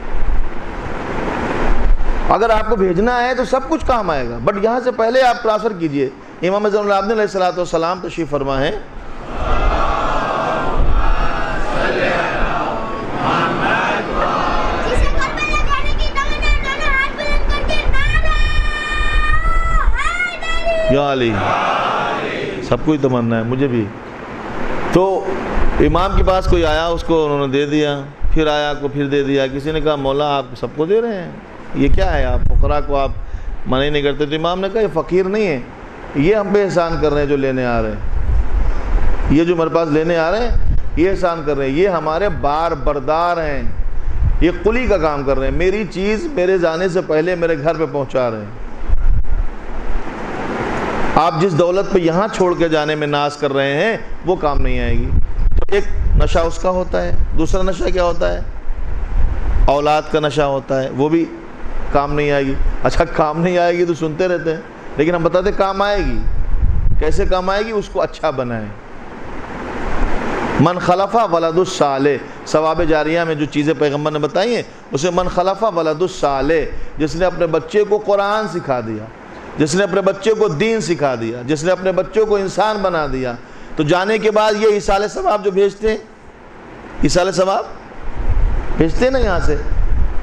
اگر آپ کو بھیجنا ہے تو سب کچھ کام آئے گا، بٹ یہاں سے پہلے آپ ٹرانسفر کیجئے. امام زین العابدین علیہ الصلوۃ والسلام تشریف فرما ہے. یا علی، سب کو ہی تمنا ہے، مجھے بھی. تو امام کے پاس کوئی آیا، اس کو انہوں نے دے دیا، پھر آیا کو پھر دے دیا. کسی نے کہا مولا آپ سب کو دے رہے ہیں، یہ کیا ہے؟ آپ فقراء کو آپ منع نہیں کرتے. تو امام نے کہا یہ فقیر نہیں ہے، یہ ہم پہ احسان کر رہے ہیں جو لینے آ رہے ہیں. یہ جو میرے پاس لینے آ رہے ہیں یہ احسان کر رہے ہیں، یہ ہمارے بار بردار ہیں، یہ قلی کا کام کر رہے ہیں. میری چیز میرے جانے سے پہلے میرے گھر پہ پہنچا رہے ہیں. آپ جس دولت پہ یہاں چھوڑ کے جانے میں ناز کر رہے ہیں وہ کام نہیں آئے گی. تو ایک نشہ اس کا ہوتا ہے. دوسرا نشہ کیا ہوتا ہے؟ اولاد کا نشہ ہوتا ہے، وہ بھی کام نہیں آئے گی. اچھا کام نہیں آئے گی تو سنتے رہتے ہیں، لیکن ہم بتاتے کام آئے گی. کیسے کام آئے گی؟ اس کو اچھا بنائیں. من خلفہ ولد الصالح، ثواب جاریہ میں جو چیزیں پیغمبر نے بتائی ہیں اسے من خلفہ ولد الصالح، جس نے اپنے بچے کو قرآن سکھا دیا، جس نے اپنے بچے کو دین سکھا دیا، جس نے اپنے بچوں کو انسان بنا دیا. تو جانے کے بعد یہ ایصال ثواب جو بھیجتے ہیں، ایصال ثواب بھیجتے ہیں نا. یہاں سے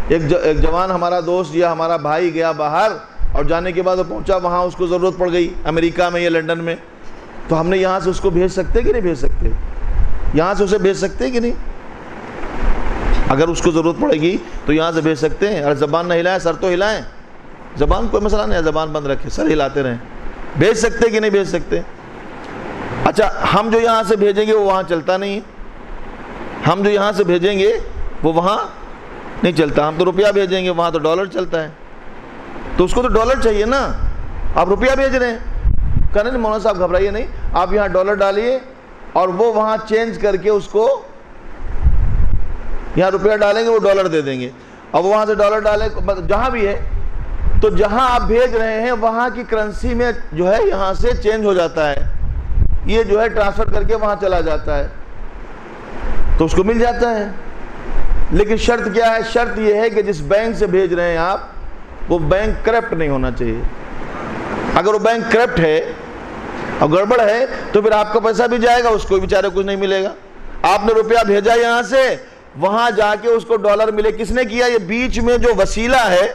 ایک جوان ہمارا دوست یا ہمارا بھائی گیا باہر، اور جانے کے بعد وہ پہنچا وہاں، اس کو ضرورت پڑ گئی امریکہ میں یا لنڈن میں، تو ہم نے یہاں سے اس کو بھیج سکتے کہ نہیں بھیج سکتے؟ یہاں سے اسے بھیج سکتے کہ نہیں؟ اگر اس کو ضرورت پڑے گی تو یہاں سے بھیج سکتے ہیں۔ اور زبان نہ ہلائیں، سر تو ہلائیں، زبان کوئی مسئلہ نہیں ہے، زبان بند رکھے، سر ہلاتے رہیں۔ بھیج سکتے کہ نہیں بھیج سکتے؟ اچھا، ہم جو یہاں سے بھیجیں گے وہ وہاں چلتا نہیں ہے، ہم جو یہاں سے بھیجیں گے وہ وہاں نہیں چلتا۔ ہم تو روپیہ بھیجیں گے، وہاں تو ڈالر چلتا ہے، تو اس کو تو ڈالر چاہیے نا۔ آپ روپیہ بھیج رہے ہیں، کہنا نہیں مولانا صاحب گھبرائیے نہیں، آپ یہاں ڈالر ڈالیے اور وہ وہاں چینج کر کے اس کو، یہاں روپیہ ڈالیں گے وہ ڈالر دے دیں گے، اور وہاں سے ڈالر ڈالیں جہاں بھی ہے، تو جہاں آپ بھیج رہے ہیں وہاں کی کرنسی میں جو ہے یہاں سے چینج ہو جاتا ہے، یہ جو ہے ٹرانسفر کر کے وہاں چلا جاتا ہے، تو اس کو مل جاتا ہے۔ لیکن شرط کیا ہے؟ شرط یہ ہے کہ جس بینک سے بھیج رہے ہیں آپ، وہ بینک کرپٹ نہیں ہونا چاہیے۔ اگر وہ بینک کرپٹ ہے اور گڑبڑ ہے تو پھر آپ کا پیسہ بھی جائے گا، اس کو بیچارے کچھ نہیں ملے گا۔ آپ نے روپیہ بھیجا یہاں سے، وہاں جا کے اس کو ڈالر ملے، کس نے کیا؟ یہ بیچ میں جو وسیلہ ہے،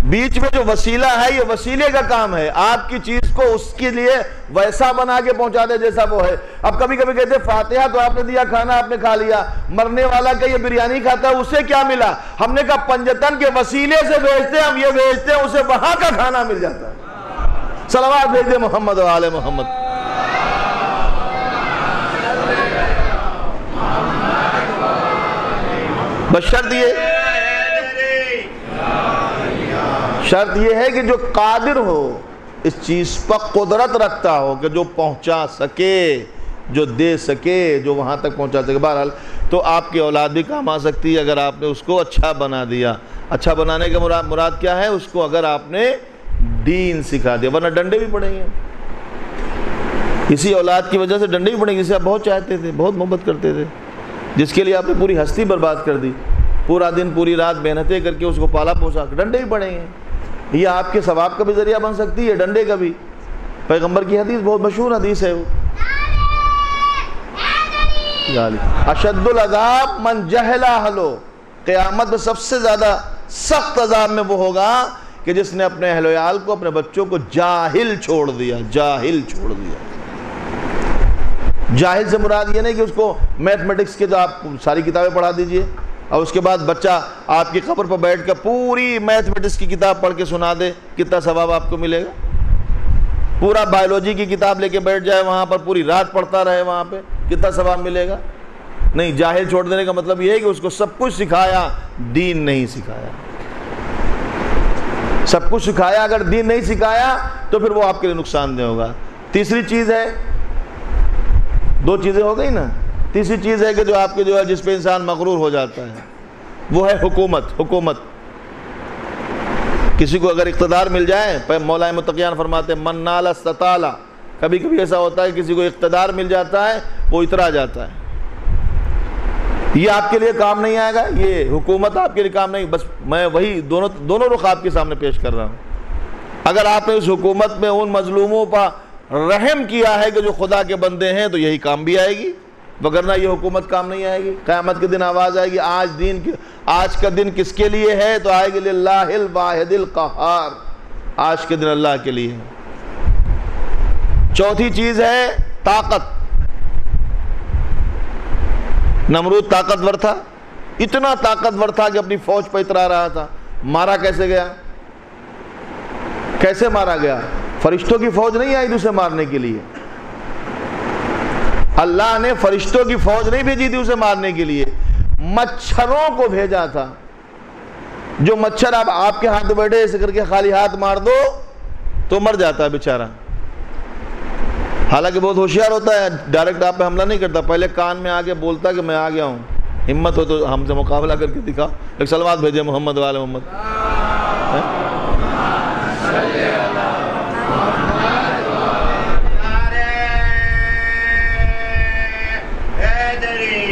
بیچ میں جو وسیلہ ہے، یہ وسیلے کا کام ہے، آپ کی چیز کو اس کے لیے ویسا بنا کے پہنچا دے جیسا وہ ہے۔ اب کبھی کبھی کہتے ہیں فاتحہ تو آپ نے دیا، کھانا آپ نے کھا لیا، مرنے والا کہ یہ بریانی کھاتا ہے اسے کیا ملا؟ ہم نے کہا پنجتن کے وسیلے سے بھیجتے ہیں، ہم یہ بھیجتے ہیں اسے وہاں کا کھانا مل جاتا ہے۔ صلوات بھیج دے محمد و آل محمد۔ بس شرط یہ ہے کہ جو قادر ہو، اس چیز پر قدرت رکھتا ہو کہ جو پہنچا سکے، جو دے سکے، جو وہاں تک پہنچا سکے۔ بہرحال تو آپ کی اولاد بھی کام آ سکتی ہے اگر آپ نے اس کو اچھا بنا دیا۔ اچھا بنانے کا مراد کیا ہے؟ اس کو اگر آپ نے دین سکھا دیا، ورنہ ڈنڈے بھی پڑیں گے۔ اسی اولاد کی وجہ سے ڈنڈے بھی پڑیں گے، جسے آپ بہت چاہتے تھے، بہت محبت کرتے تھے، جس کے لیے آپ نے پوری ہستی برباد کر دی، پورا دن پوری رات محنتیں کر کے اس کو پالا پوسا، ڈنڈے بھی پڑیں گے۔ یہ آپ کے ثواب کا بھی ذریعہ بن سکتی ہے، ڈنڈے کا بھی۔ پیغمبر کی حدیث بہت مشہور حدیث ہے وہ، اشد العذاب من جہل اہلہ، قیامت میں سب سے زیادہ سخت عذاب میں وہ ہوگا کہ جس نے اپنے اہل و عیال کو، اپنے بچوں کو جاہل چھوڑ دیا، جاہل چھوڑ دیا۔ جاہل سے مراد یہ نہیں کہ اس کو میتھمیٹکس کے جو آپ ساری کتابیں پڑھا دیجئے اور اس کے بعد بچہ آپ کی قبر پر بیٹھ کر پوری میتھمیٹکس کی کتاب پڑھ کے سنا دے، کتنا ثواب آپ کو ملے گا؟ پورا بایولوجی کی کتاب لے کے بیٹھ جائے وہاں پر، پوری رات پڑھتا رہے وہاں پہ، کتنا ثواب ملے گا؟ نہیں، جاہل چھوڑ دینے کا مطلب یہ ہے کہ اس کو سب کچھ سکھایا، دین نہیں سکھایا۔ سب کچھ سکھایا، اگر دین نہیں سکھایا تو پھر وہ آپ کے لیے نقصان دہ ہوگا۔ تیسری چیز ہے، دو چیزیں ہو گئی نا، تیسری چیز ہے کہ جو آپ کے جو ہے جس پہ انسان مغرور ہو جاتا ہے وہ ہے حکومت۔ کسی کو اگر اقتدار مل جائے، مولا متقیان فرماتے ہیں من نال استطال، کبھی کبھی ایسا ہوتا ہے کسی کو اقتدار مل جاتا ہے وہ اترا جاتا ہے، یہ آپ کے لیے کام نہیں آئے گا، یہ حکومت آپ کے لیے کام نہیں۔ بس میں وہی دونوں رخ آپ کے سامنے پیش کر رہا ہوں۔ اگر آپ نے اس حکومت میں ان مظلوموں پر رحم کیا ہے کہ جو خدا کے بندے ہیں تو یہی کام بھی آئے گی، وگرنہ یہ حکومت کام نہیں آئے گی۔ قیامت کے دن آواز آئے گی، آج کا دن کس کے لیے ہے؟ تو آئے گی للہ الواحد القہار، آج کے دن اللہ کے لیے۔ چوتھی چیز ہے طاقت۔ نمرود طاقتور تھا، اتنا طاقتور تھا کہ اپنی فوج پہ اترا رہا تھا۔ مارا کیسے گیا؟ کیسے مارا گیا؟ فرشتوں کی فوج نہیں آئی تھی اسے مارنے کے لیے، اللہ نے فرشتوں کی فوج نہیں بھیجی تھی اسے مارنے کے لیے، مچھروں کو بھیجا تھا۔ جو مچھر آپ کے ہاتھ میں بیٹھے ایسے کر کے خالی ہاتھ مار دو تو مر جاتا ہے بیچارہ، حالانکہ بہت ہوشیار ہوتا ہے، ڈائریکٹ آپ پہ حملہ نہیں کرتا، پہلے کان میں آگے بولتا کہ میں آ گیا ہوں، ہمت ہو تو ہم سے مقابلہ کر کے دکھا۔ ایک صلوات بھیجے محمد والے محمد۔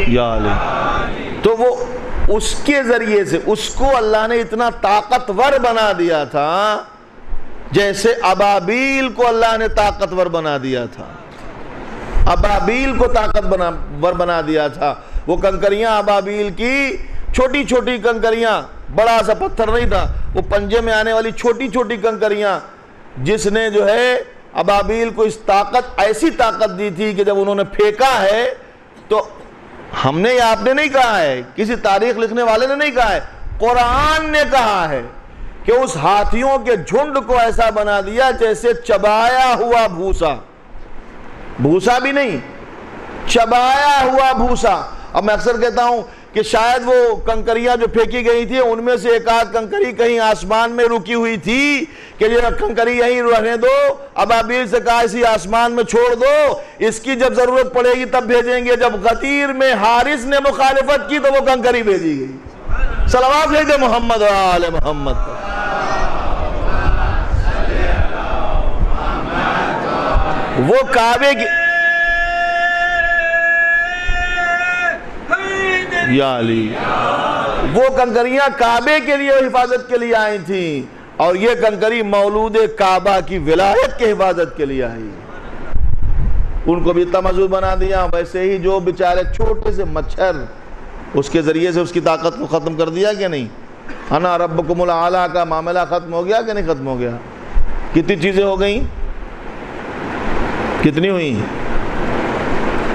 یا علی، تو وہ اس کے ذریعے سے اس کو اللہ نے اتنا طاقتور بنا دیا تھا جیسے ابابیل کو اللہ نے طاقتور بنا دیا تھا، ابابیل کو طاقتور بنا دیا تھا۔ وہ کنکریاں ابابیل کی، چھوٹی چھوٹی کنکریاں بڑا سا پتھر نہیں تھا، وہ پنجے میں آنے والی چھوٹی چھوٹی کنکریاں، جس نے جو ہے ابابیل کو اس طاقت، ایسی طاقت دی تھی کہ جب انہوں نے پھینکا ہے تو ہم نے یا آپ نے نہیں کہا ہے، کسی تاریخ لکھنے والے نے نہیں کہا ہے، قرآن نے کہا ہے کہ اس ہاتھیوں کے جھنڈ کو ایسا بنا دیا جیسے چبایا ہوا بھوسا، بھوسا بھی نہیں، چبایا ہوا بھوسا۔ اب میں اکثر کہتا ہوں کہ شاید وہ کنکریاں جو پھینکی گئی تھی ان میں سے ایک آدھ کنکری کہیں آسمان میں رکی ہوئی تھی کہ یہ کنکری یہیں رہنے دو، ابابیل سے کہا اسی آسمان میں چھوڑ دو، اس کی جب ضرورت پڑے گی تب بھیجیں گے۔ جب غدیر میں حارث نے مخالفت کی تو وہ کنکری بھیجی گئی۔ صلوات بھیج دے محمد و آل محمد پر۔ وہ کعبے کی یا علی، وہ کنکریاں کعبے کے لیے حفاظت کے لیے آئی تھیں، اور یہ کنکری مولود کعبہ کی ولایت کے حفاظت کے لیے آئی۔ ان کو بھی اتنا مضبوط بنا دیا، ویسے ہی جو بیچارے چھوٹے سے مچھر، اس کے ذریعے سے اس کی طاقت کو ختم کر دیا کہ نہیں؟ انا ربکم الاعلیٰ کا معاملہ ختم ہو گیا کہ نہیں ختم ہو گیا؟ کتنی چیزیں ہو گئیں؟ کتنی ہوئی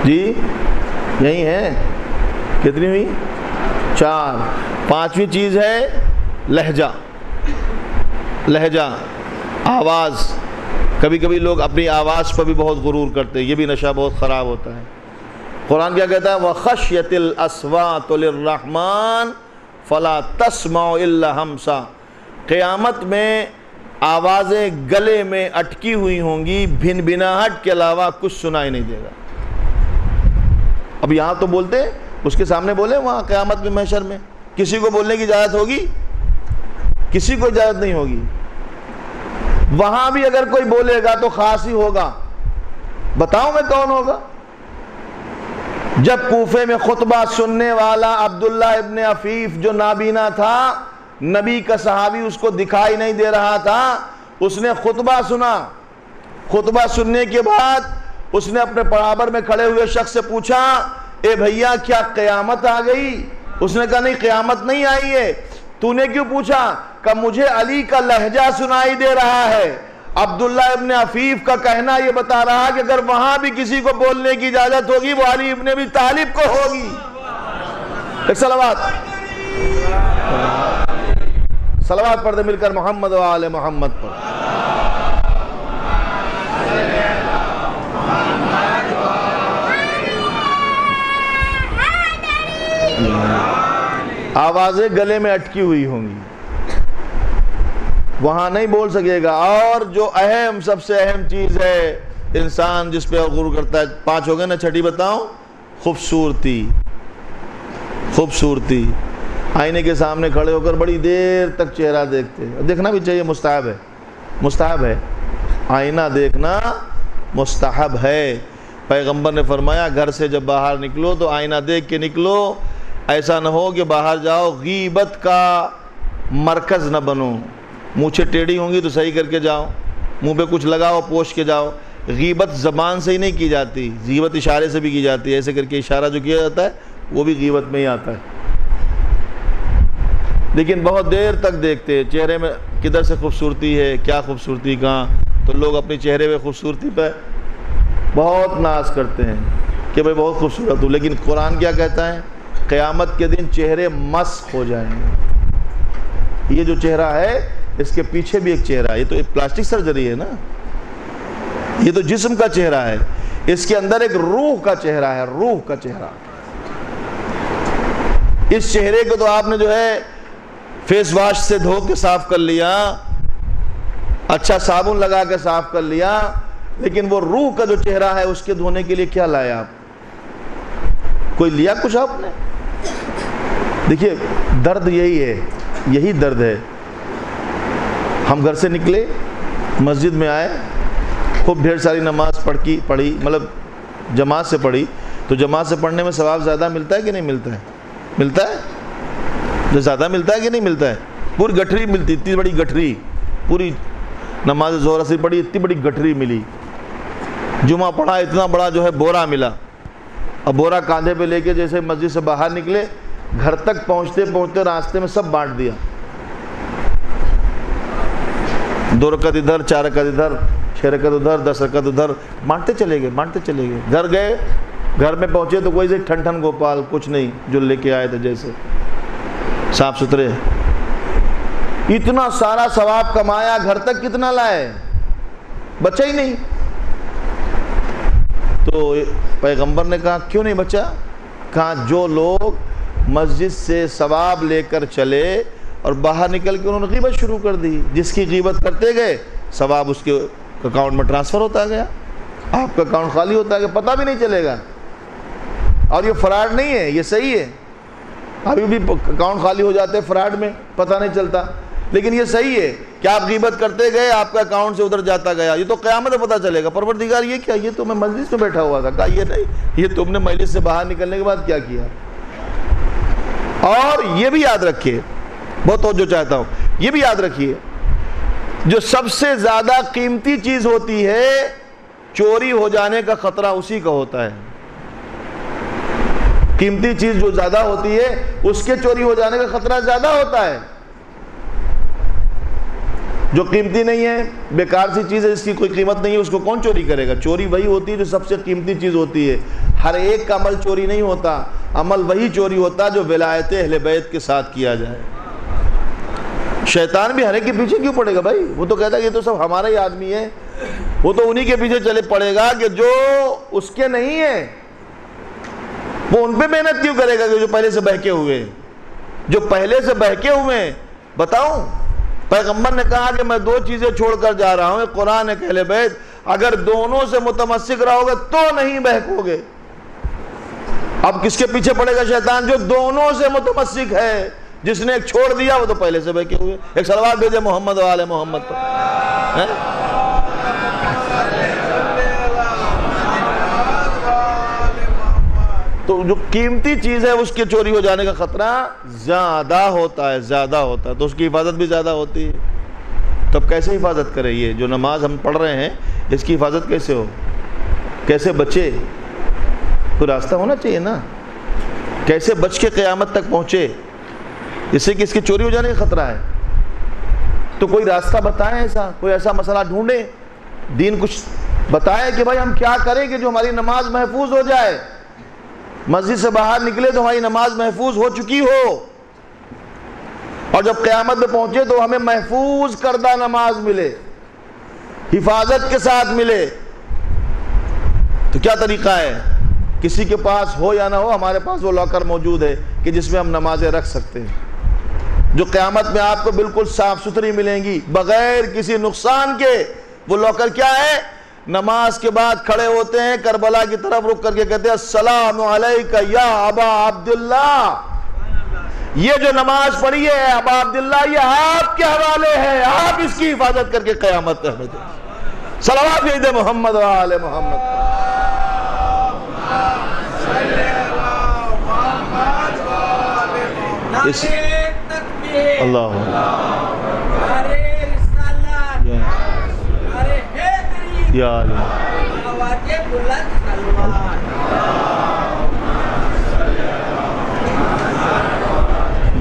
جی؟ یہی ہے، کتنی ہوئی؟ 4۔ 5ویں چیز ہے لہجہ، لہجہ، آواز۔ کبھی کبھی لوگ اپنی آواز پر بھی بہت غرور کرتے ہیں، یہ بھی نشہ بہت خراب ہوتا ہے۔ قرآن کیا کہتا ہے؟ وَخَشْيَتِ الْأَصْوَاتُ لِلرَّحْمَنِ فَلَا تَسْمَعُ إِلَّا ہَمْسًا۔ قیامت میں آوازیں گلے میں اٹکی ہوئی ہوں گی، بھن بھناہٹ کے علاوہ کچھ سنائی نہیں دے گا۔ اب یہاں تو بولتے، اس کے سامنے بولے، وہاں قیامت میں محشر میں کسی کو بولنے کی اجازت ہوگی؟ کسی کو اجازت نہیں ہوگی۔ وہاں بھی اگر کوئی بولے گا تو خاص ہی ہوگا۔ بتاؤں میں کون ہوگا؟ جب کوفے میں خطبہ سننے والا عبداللہ ابن عفیف جو نابینا تھا، نبی کا صحابی، اس کو دکھائی نہیں دے رہا تھا، اس نے خطبہ سنا۔ خطبہ سننے کے بعد اس نے اپنے برابر میں کھڑے ہوئے شخص سے پوچھا، اے بھیا کیا قیامت آ گئی؟ اس نے کہا نہیں، قیامت نہیں آئی ہے۔ تو نے کیوں پوچھا؟ کہ مجھے علی کا لہجہ سنائی دے رہا ہے۔ عبداللہ ابن عفیف کا کہنا یہ بتا رہا کہ اگر وہاں بھی کسی کو بولنے کی اجازت ہوگی وہ علی ابن ابی طالب کو ہوگی۔ ایک صلوات پڑھ دے مل کر محمد و آل محمد پر۔ آوازیں گلے میں اٹکی ہوئی ہوں گی، وہاں نہیں بول سکے گا۔ اور جو اہم، سب سے اہم چیز ہے انسان جس پہ غرور کرتا ہے، 5 ہو گئے نا، 6ٹھی بتاؤں؟ خوبصورتی۔ خوبصورتی، آئینے کے سامنے کھڑے ہو کر بڑی دیر تک چہرہ دیکھتے، دیکھنا بھی چاہیے، مستحب ہے، مستحب ہے، آئینہ دیکھنا مستحب ہے۔ پیغمبر نے فرمایا گھر سے جب باہر نکلو تو آئینہ دیکھ کے نکلو، ایسا نہ ہو کہ باہر جاؤ غیبت کا مرکز نہ بنو۔ مونچھیں ٹیڑھی ہوں گی تو صحیح کر کے جاؤ، منہ پہ کچھ لگاؤ، پوچھ کے جاؤ۔ غیبت زبان سے ہی نہیں کی جاتی، غیبت اشارے سے بھی کی جاتی ہے، ایسے کر کے اشارہ جو کیا جاتا ہے وہ بھی غیبت میں ہی آتا ہے۔ لیکن بہت دیر تک دیکھتے چہرے میں کدھر سے خوبصورتی ہے، کیا خوبصورتی کہاں، تو لوگ اپنی چہرے پہ خوبصورتی پہ بہت ناز کرتے ہیں کہ بھئی بہت خوبصورت ہوں، لیکن قرآن کیا کہتا ہے؟ قیامت کے دن چہرے مسخ ہو جائیں گے۔ یہ جو چہرہ ہے اس کے پیچھے بھی ایک چہرہ ہے، یہ تو ایک پلاسٹک سرجری ہے نا، یہ تو جسم کا چہرہ ہے، اس کے اندر ایک روح کا چہرہ ہے، روح کا چہرہ۔ اس چہرے کو تو آپ نے جو ہے فیس واش سے دھو کے صاف کر لیا، اچھا صابن لگا کے صاف کر لیا، لیکن وہ روح کا جو چہرہ ہے اس کے دھونے کے لیے کیا لائے آپ؟ کوئی لیا کچھ آپ نے؟ دیکھیے درد یہی ہے، یہی درد ہے۔ ہم گھر سے نکلے، مسجد میں آئے، خوب ڈھیر ساری نماز پڑھی، مطلب جماعت سے پڑھی، تو جماعت سے پڑھنے میں ثواب زیادہ ملتا ہے کہ نہیں ملتا ہے؟ ملتا ہے؟ جو زیادہ ملتا ہے کہ نہیں ملتا ہے؟ پوری گٹھری ملتی، اتنی بڑی گٹھری، پوری نماز ظہر سے پڑھی، اتنی بڑی گٹھری ملی۔ جمعہ پڑھا، اتنا بڑا جو ہے بورا ملا۔ اب بورا کاندھے پہ لے کے جیسے مسجد سے باہر نکلے، گھر تک پہنچتے پہنچتے راستے میں سب بانٹ دیا۔ 2 رکعت ادھر، 4 رکعت ادھر، 6 رکعت ادھر، 10 رکعت ادھر، بانٹتے چلے گئے. گھر گئے، گھر میں پہنچے تو کوئی سے ٹھن ٹھن گوپال کچھ نہیں، جو لے کے آئے تھے جیسے صاف ستھرے. اتنا سارا ثواب کمایا، گھر تک کتنا لائے؟ بچا ہی نہیں. تو پیغمبر نے کہا کیوں نہیں بچا؟ کہا جو لوگ مسجد سے ثواب لے کر چلے اور باہر نکل کے انہوں نے غیبت شروع کر دی، جس کی غیبت کرتے گئے ثواب اس کے اکاؤنٹ میں ٹرانسفر ہوتا گیا، آپ کا اکاؤنٹ خالی ہوتا گیا، پتہ بھی نہیں چلے گا. اور یہ فراڈ نہیں ہے، یہ صحیح ہے. ابھی بھی اکاؤنٹ خالی ہو جاتے ہیں فراڈ میں، پتہ نہیں چلتا، لیکن یہ صحیح ہے کہ آپ غیبت کرتے گئے، آپ کا اکاؤنٹ سے ادھر جاتا گیا. یہ تو قیامت میں پتہ چلے گا. پروردگار یہ کیا؟ یہ تو میں مجلس میں بیٹھا ہوا تھا. کہا یہ نہیں، یہ تم نے مجلس سے باہر نکلنے کے بعد کیا کیا. اور یہ بھی یاد رکھیے، بہت توجہ چاہتا ہوں، یہ بھی یاد رکھیے، جو سب سے زیادہ قیمتی چیز ہوتی ہے چوری ہو جانے کا خطرہ اسی کا ہوتا ہے. قیمتی چیز جو زیادہ ہوتی ہے اس کے چوری ہو جانے کا خطرہ زیادہ ہوتا ہے. جو قیمتی نہیں ہے، بیکار سی چیز ہے، اس کی کوئی قیمت نہیں ہے، اس کو کون چوری کرے گا؟ چوری وہی ہوتی ہے جو سب سے قیمتی چیز ہوتی ہے. ہر ایک کا عمل چوری نہیں ہوتا، عمل وہی چوری ہوتا جو ولایت اہل بیت کے ساتھ کیا جائے. شیطان بھی ہر ایک کے پیچھے کیوں پڑے گا بھائی؟ وہ تو کہتا ہے یہ تو سب ہمارا ہی آدمی ہے، وہ تو انہی کے پیچھے چلے پڑے گا کہ جو اس کے نہیں ہے. وہ ان پہ محنت کیوں کرے گا کہ جو پہلے سے بہکے ہوئے، جو پہلے سے بہکے ہوئے. بتاؤں، پیغمبر نے کہا کہ میں 2 چیزیں چھوڑ کر جا رہا ہوں، قرآن ایک اہل بیت. اگر دونوں سے متمسک رہو گے تو نہیں بہکو گے. اب کس کے پیچھے پڑے گا شیطان؟ جو دونوں سے متمسک ہے. جس نے ایک چھوڑ دیا وہ تو پہلے سے بہکے ہوئے. ایک صلوات بھیجے محمد و آل محمد پر. تو جو قیمتی چیز ہے اس کے چوری ہو جانے کا خطرہ زیادہ ہوتا ہے، تو اس کی حفاظت بھی زیادہ ہوتی ہے. تب کیسے حفاظت کرے؟ یہ جو نماز ہم پڑھ رہے ہیں اس کی حفاظت کیسے ہو؟ کیسے بچے؟ کوئی راستہ ہونا چاہیے نا. کیسے بچ کے قیامت تک پہنچے جس سے کہ اس کی چوری ہو جانے کا خطرہ ہے؟ تو کوئی راستہ بتائیں، ایسا کوئی ایسا مسئلہ ڈھونڈیں، دین کچھ بتائے کہ بھائی ہم کیا کریں کہ جو ہماری نماز محفوظ ہو جائے. مسجد سے باہر نکلے تو ہماری نماز محفوظ ہو چکی ہو، اور جب قیامت میں پہنچے تو ہمیں محفوظ کردہ نماز ملے، حفاظت کے ساتھ ملے. تو کیا طریقہ ہے؟ کسی کے پاس ہو یا نہ ہو، ہمارے پاس وہ لاکر موجود ہے کہ جس میں ہم نمازیں رکھ سکتے ہیں، جو قیامت میں آپ کو بالکل صاف ستھری ملیں گی بغیر کسی نقصان کے. وہ لاکر کیا ہے؟ نماز کے بعد کھڑے ہوتے ہیں، کربلا کی طرف رک کر کے کہتے ہیں السلام علیکہ یا ابا عبداللہ. یہ جو نماز پڑھی ہے ابا عبداللہ، یہ آپ کے حوالے ہے، آپ اس کی حفاظت کر کے قیامت تک رکھیں. صلوات بھیج دے محمد و آل محمد. اللہ یا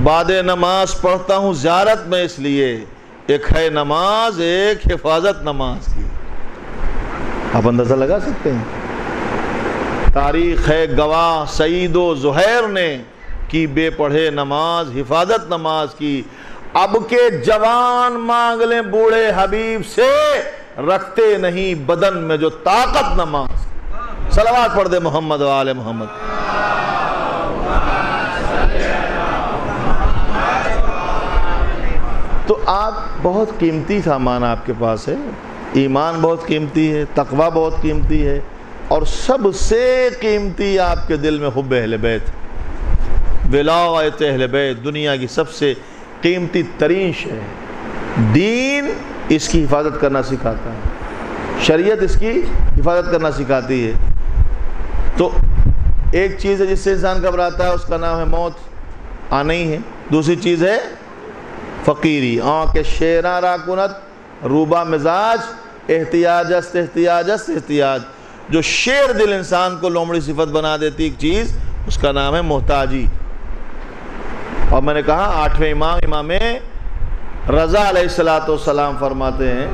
بعد نماز پڑھتا ہوں زیارت میں، اس لیے ایک ہے نماز، ایک حفاظت نماز کی. آپ اندازہ لگا سکتے ہیں. تاریخ ہے گواہ، سعید و زہیر نے کی بے پڑھے نماز، حفاظت نماز کی. اب کے جوان مانگ لیں بوڑھے حبیب سے، رکھتے نہیں بدن میں جو طاقت نماز. صلوات پڑھ دے محمد و آل محمد. تو آپ بہت قیمتی سامان آپ کے پاس ہے. ایمان بہت قیمتی ہے، تقوی بہت قیمتی ہے، اور سب سے قیمتی آپ کے دل میں حب اہل بیت، ولایت اہل بیت. دنیا کی سب سے قیمتی ترین شے. دین اس کی حفاظت کرنا سکھاتا ہے، شریعت اس کی حفاظت کرنا سکھاتی ہے. تو ایک چیز ہے جس سے انسان گھبراتا ہے، اس کا نام ہے موت، آنا ہی ہے. دوسری چیز ہے فقیری. آنکھ شیراں را کنت روبا مزاج، احتیاج است احتیاج است احتیاج. جو شیر دل انسان کو لومڑی صفت بنا دیتی ایک چیز، اس کا نام ہے محتاجی. اور میں نے کہا 8ویں امام رضا علیہ السلام فرماتے ہیں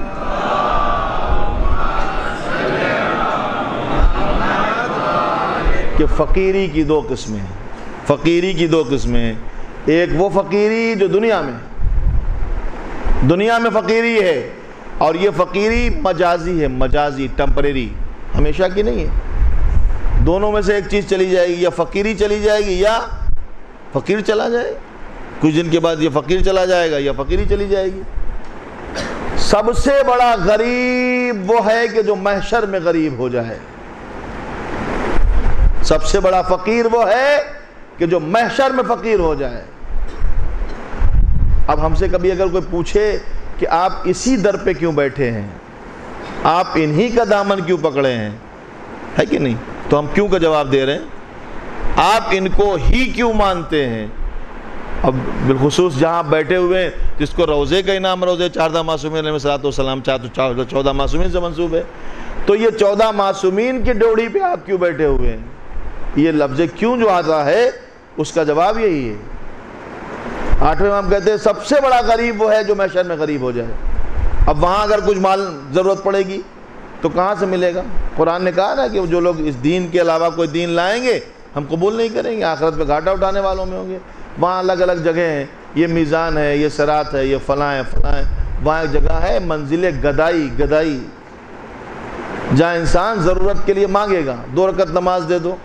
کہ فقیری کی دو قسمیں ہیں، فقیری کی دو قسمیں ہیں۔ ایک وہ فقیری جو دنیا میں فقیری ہے، اور یہ فقیری مجازی ہے، مجازی ٹیمپریری، ہمیشہ کی نہیں ہے۔ دونوں میں سے ایک چیز چلی جائے گی، یا فقیری چلی جائے گی یا فقیر چلا جائے، کچھ دن کے بعد یہ فقیر چلا جائے گا یا فقیری چلی جائے گی۔ سب سے بڑا غریب وہ ہے کہ جو محشر میں غریب ہو جائے، سب سے بڑا فقیر وہ ہے کہ جو محشر میں فقیر ہو جائے۔ اب ہم سے کبھی اگر کوئی پوچھے کہ آپ اسی در پہ کیوں بیٹھے ہیں، آپ انہی کا دامن کیوں پکڑے ہیں، ہے کہ نہیں، تو ہم کیوں کا جواب دے رہے ہیں، آپ ان کو ہی کیوں مانتے ہیں۔ اب بالخصوص جہاں بیٹھے ہوئے ہیں، جس کو روزے کا انعام روزے 14 معصومین علیہ السلام 14 معصومین سے منسوب ہے، تو یہ 14 معصومین کی ڈوڑی پہ آپ کیوں بیٹھے ہوئے ہیں، یہ لفظ کیوں جو آتا ہے اس کا جواب یہی ہے۔ 8ویں امام کہتے ہیں سب سے بڑا غریب وہ ہے جو محشر میں غریب ہو جائے۔ اب وہاں اگر کچھ مال ضرورت پڑے گی تو کہاں سے ملے گا؟ قرآن نے کہا نا کہ جو لوگ اس دین کے علاوہ کوئی دین لائیں گے ہم قبول نہیں کریں گے، آخرت میں گھاٹا اٹھانے والوں میں ہوں گے۔ وہاں الگ الگ جگہ ہیں، یہ میزان ہے، یہ صراط ہے، یہ فلاں ہے فلاں ہے۔ وہاں ایک جگہ ہے منزل گدائی، جہاں انسان ضرورت کے لیے مانگے گا، 2 رکعت نماز دے دو،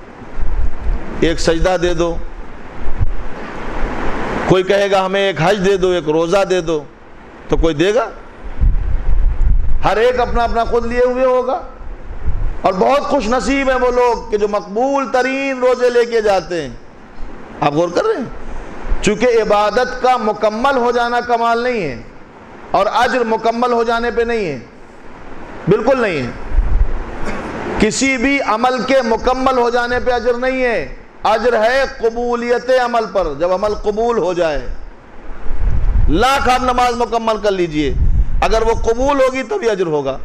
1 سجدہ دے دو، کوئی کہے گا ہمیں 1 حج دے دو، 1 روزہ دے دو، تو کوئی دے گا؟ ہر ایک اپنا اپنا خود لیے ہوئے ہوگا۔ اور بہت خوش نصیب ہیں وہ لوگ کہ جو مقبول ترین روزے لے کے جاتے ہیں۔ آپ غور کر رہے ہیں؟ چونکہ عبادت کا مکمل ہو جانا کمال نہیں ہے، اور اجر مکمل ہو جانے پہ نہیں ہے، بالکل نہیں ہے۔ کسی بھی عمل کے مکمل ہو جانے پہ اجر نہیں ہے، اجر ہے قبولیت عمل پر، جب عمل قبول ہو جائے۔ لاکھ آپ نماز مکمل کر لیجئے، اگر وہ قبول ہوگی تبھی اجر ہوگا۔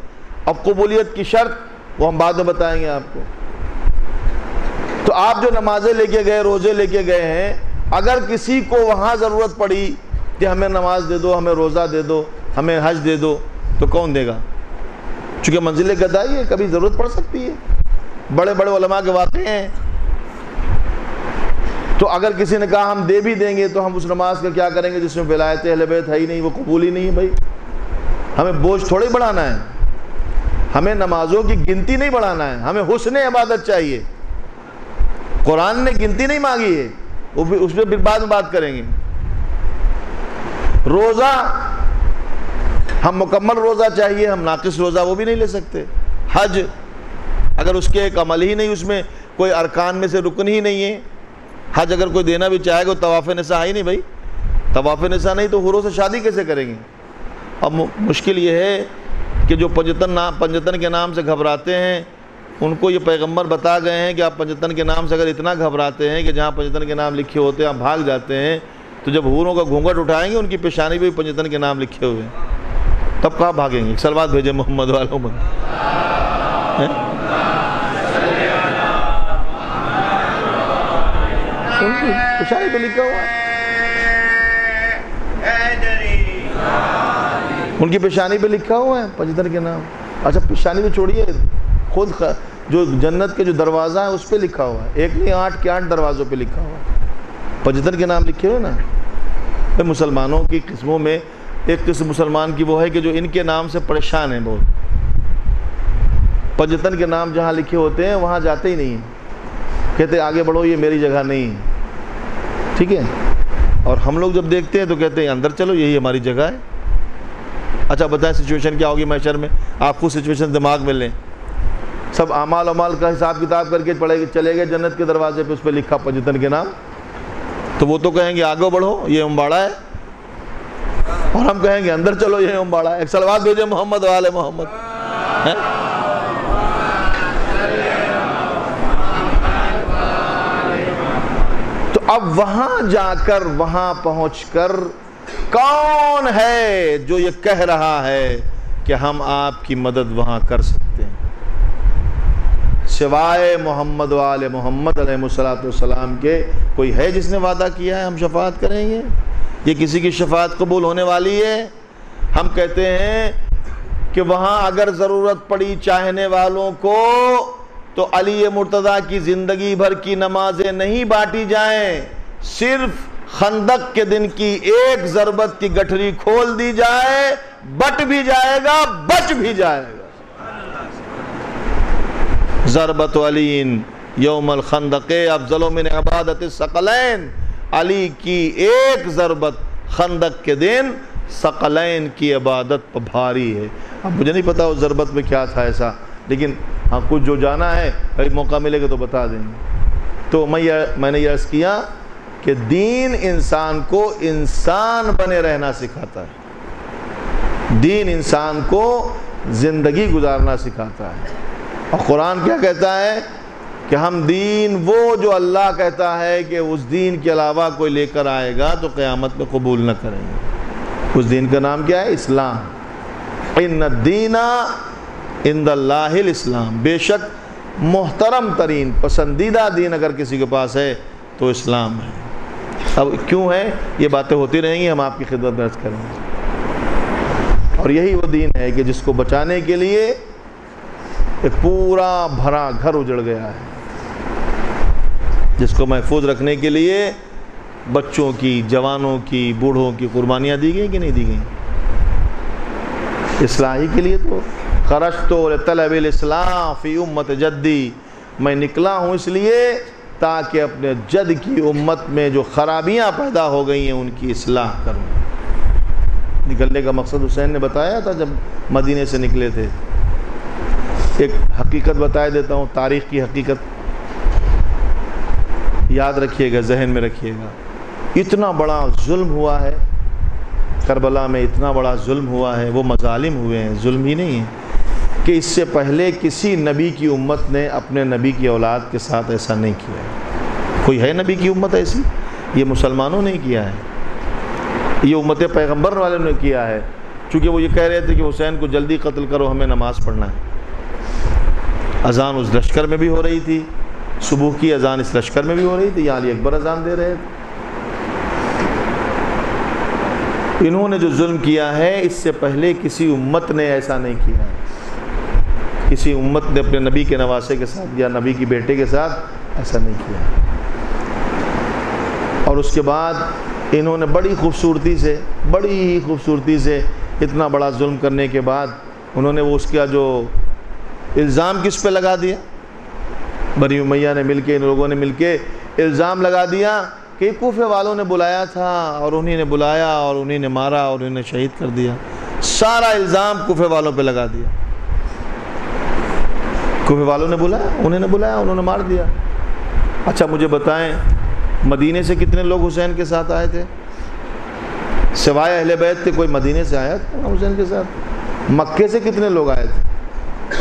اب قبولیت کی شرط وہ ہم بعد میں بتائیں گے آپ کو۔ تو آپ جو نمازیں لے کے گئے، روزے لے کے گئے ہیں، اگر کسی کو وہاں ضرورت پڑی کہ ہمیں نماز دے دو، ہمیں روزہ دے دو، ہمیں حج دے دو، تو کون دے گا؟ چونکہ منزل گدائی ہے، کبھی ضرورت پڑ سکتی ہے، بڑے بڑے علماء کے واقعے ہیں۔ تو اگر کسی نے کہا ہم دے بھی دیں گے تو ہم اس نماز کا کیا کریں گے جس میں ولایت اہل بیت ہے ہی نہیں، وہ قبول ہی نہیں ہے؟ بھائی ہمیں بوجھ تھوڑی بڑھانا ہے، ہمیں نمازوں کی گنتی نہیں بڑھانا ہے، ہمیں حسن عبادت چاہیے۔ قرآن نے گنتی نہیں مانگی ہے، اس پہ پھر بعد میں بات کریں گے۔ روزہ ہم مکمل روزہ چاہیے، ہم ناقص روزہ وہ بھی نہیں لے سکتے۔ حج اگر اس کے ایک عمل ہی نہیں، اس میں کوئی ارکان میں سے رکن ہی نہیں ہے، حج اگر کوئی دینا بھی چاہے گا طواف نساء ہی نہیں، بھائی طواف نساء نہیں تو حوروں سے شادی کیسے کریں گے؟ اب مشکل یہ ہے کہ جو پنجتن کے نام سے گھبراتے ہیں، ان کو یہ پیغمبر بتا گئے ہیں کہ آپ پنجتن کے نام سے اگر اتنا گھبراتے ہیں کہ جہاں پنجتن کے نام لکھے ہوتے ہیں آپ بھاگ جاتے ہیں، تو جب حوروں کا گھونگھٹ اٹھائیں گے ان کی پیشانی پہ بھی پنجتن کے نام لکھے ہوئے ہیں، تب کہاں بھاگیں گے؟ صلوات بھیجے محمد والوں پر۔ ان کی پیشانی پہ لکھا ہوا ہے، ان کی پیشانی پہ لکھا ہوا ہے پنجتن کے نام۔ اچھا پیشانی پہ چھوڑیے، خود جو جنت کے جو دروازہ ہیں اس پہ لکھا ہوا ہے، ایک نہیں 8 کے 8 دروازوں پہ لکھا ہوا ہے، پنجتن کے نام لکھے ہوئے نا۔ مسلمانوں کی قسموں میں ایک قسم مسلمان کی وہ ہے کہ جو ان کے نام سے پریشان ہیں بہت، پنجتن کے نام جہاں لکھے ہوتے ہیں وہاں جاتے ہی نہیں ہیں، کہتے ہیں آگے بڑھو یہ میری جگہ نہیں ہے، ٹھیک ہے؟ اور ہم لوگ جب دیکھتے ہیں تو کہتے ہیں اندر چلو یہی ہماری جگہ ہے۔ اچھا بتائیں سچویشن کیا ہوگی محشر میں؟ آپ خود سچویشن دماغ میں لیں، سب اعمال کا حساب کتاب کر کے چلے گئے جنت کے دروازے پہ، اس پہ لکھا پنجتن کے نام، تو وہ تو کہیں گے آگے بڑھو یہ امباڑا ہے، اور ہم کہیں گے اندر چلو یہ امباڑا ہے۔ ایک صلوات بھیجے محمد والے محمد۔ تو اب وہاں جا کر، وہاں پہنچ کر کون ہے جو یہ کہہ رہا ہے کہ ہم آپ کی مدد وہاں کر سکتے ہیں؟ سوائے محمد وآل محمد علیہ الصلوۃ والسلام کے کوئی ہے جس نے وعدہ کیا ہے ہم شفاعت کریں گے؟ یہ کسی کی شفاعت قبول ہونے والی ہے؟ ہم کہتے ہیں کہ وہاں اگر ضرورت پڑی چاہنے والوں کو تو علی مرتضیٰ کی زندگی بھر کی نمازیں نہیں بانٹی جائیں، صرف خندق کے دن کی ایک ضربت کی گٹھری کھول دی جائے، بٹ بھی جائے گا بچ بھی جائے گا۔ ضربت علی یوم الخندق افضل من عبادت الثقلین، علی کی ایک ضربت خندق کے دن ثقلین کی عبادت پر بھاری ہے۔ اب مجھے نہیں پتا اس ضربت میں کیا تھا ایسا، لیکن ہاں کچھ جو جانا ہے کبھی موقع ملے گا تو بتا دیں گے۔ تو میں نے یہ عرض کیا کہ دین انسان کو انسان بنے رہنا سکھاتا ہے، دین انسان کو زندگی گزارنا سکھاتا ہے۔ اور قرآن کیا کہتا ہے کہ ہم دین وہ جو اللہ کہتا ہے کہ اس دین کے علاوہ کوئی لے کر آئے گا تو قیامت میں قبول نہ کریں گے۔ اس دین کا نام کیا ہے؟ اسلام۔ ان الدین عند اللہ الاسلام، بے شک محترم ترین پسندیدہ دین اگر کسی کے پاس ہے تو اسلام ہے۔ اب کیوں ہے؟ یہ باتیں ہوتی رہیں گی، ہم آپ کی خدمت میں عرض کریں گے۔ اور یہی وہ دین ہے کہ جس کو بچانے کے لیے ایک پورا بھرا گھر اجڑ گیا ہے، جس کو محفوظ رکھنے کے لیے بچوں کی، جوانوں کی، بوڑھوں کی قربانیاں دی گئیں کہ نہیں دی گئیں؟ اصلاحی کے لیے تو خرجت لطلب الاصلاح فی امت جدی، میں نکلا ہوں اس لیے تاکہ اپنے جد کی امت میں جو خرابیاں پیدا ہو گئی ہیں ان کی اصلاح کروں۔ نکلنے کا مقصد حسین نے بتایا تھا جب مدینے سے نکلے تھے۔ ایک حقیقت بتا دیتا ہوں، تاریخ کی حقیقت یاد رکھیے گا، ذہن میں رکھیے گا۔ اتنا بڑا ظلم ہوا ہے کربلا میں، اتنا بڑا ظلم ہوا ہے، وہ مظالم ہوئے ہیں، ظلم ہی نہیں ہے، کہ اس سے پہلے کسی نبی کی امت نے اپنے نبی کی اولاد کے ساتھ ایسا نہیں کیا ہے۔ کوئی ہے نبی کی امت ایسی؟ یہ مسلمانوں نے کیا ہے، یہ امت پیغمبر والوں نے کیا ہے، چونکہ وہ یہ کہہ رہے تھے کہ حسین کو جلدی قتل کرو، ہمیں نماز پڑھنا ہے۔ اذان اس لشکر میں بھی ہو رہی تھی، صبح کی اذان اس لشکر میں بھی ہو رہی تھی، یہاں علی اکبر اذان دے رہے تھے۔ انہوں نے جو ظلم کیا ہے اس سے پہلے کسی امت نے ایسا نہیں کیا ہے، کسی امت نے اپنے نبی کے نواسے کے ساتھ یا نبی کی بیٹے کے ساتھ ایسا نہیں کیا۔ اور اس کے بعد انہوں نے بڑی ہی خوبصورتی سے اتنا بڑا ظلم کرنے کے بعد انہوں نے وہ اس کا جو الزام کس پہ لگا دیا؟ بنی امیہ نے مل کے، ان لوگوں نے مل کے الزام لگا دیا کہ کوفے والوں نے بلایا تھا اور انہی نے بلایا اور انہی نے مارا اور انہیں شہید کر دیا۔ سارا الزام کوفے والوں پہ لگا دیا۔ کوفے والوں نے بلایا، انہوں نے بلایا، انہوں نے مار دیا۔ اچھا مجھے بتائیں مدینے سے کتنے لوگ حسین کے ساتھ آئے تھے؟ سوائے اہل بیت کے کوئی مدینے سے آیا تھا حسین کے ساتھ؟ مکے سے کتنے لوگ آئے تھے؟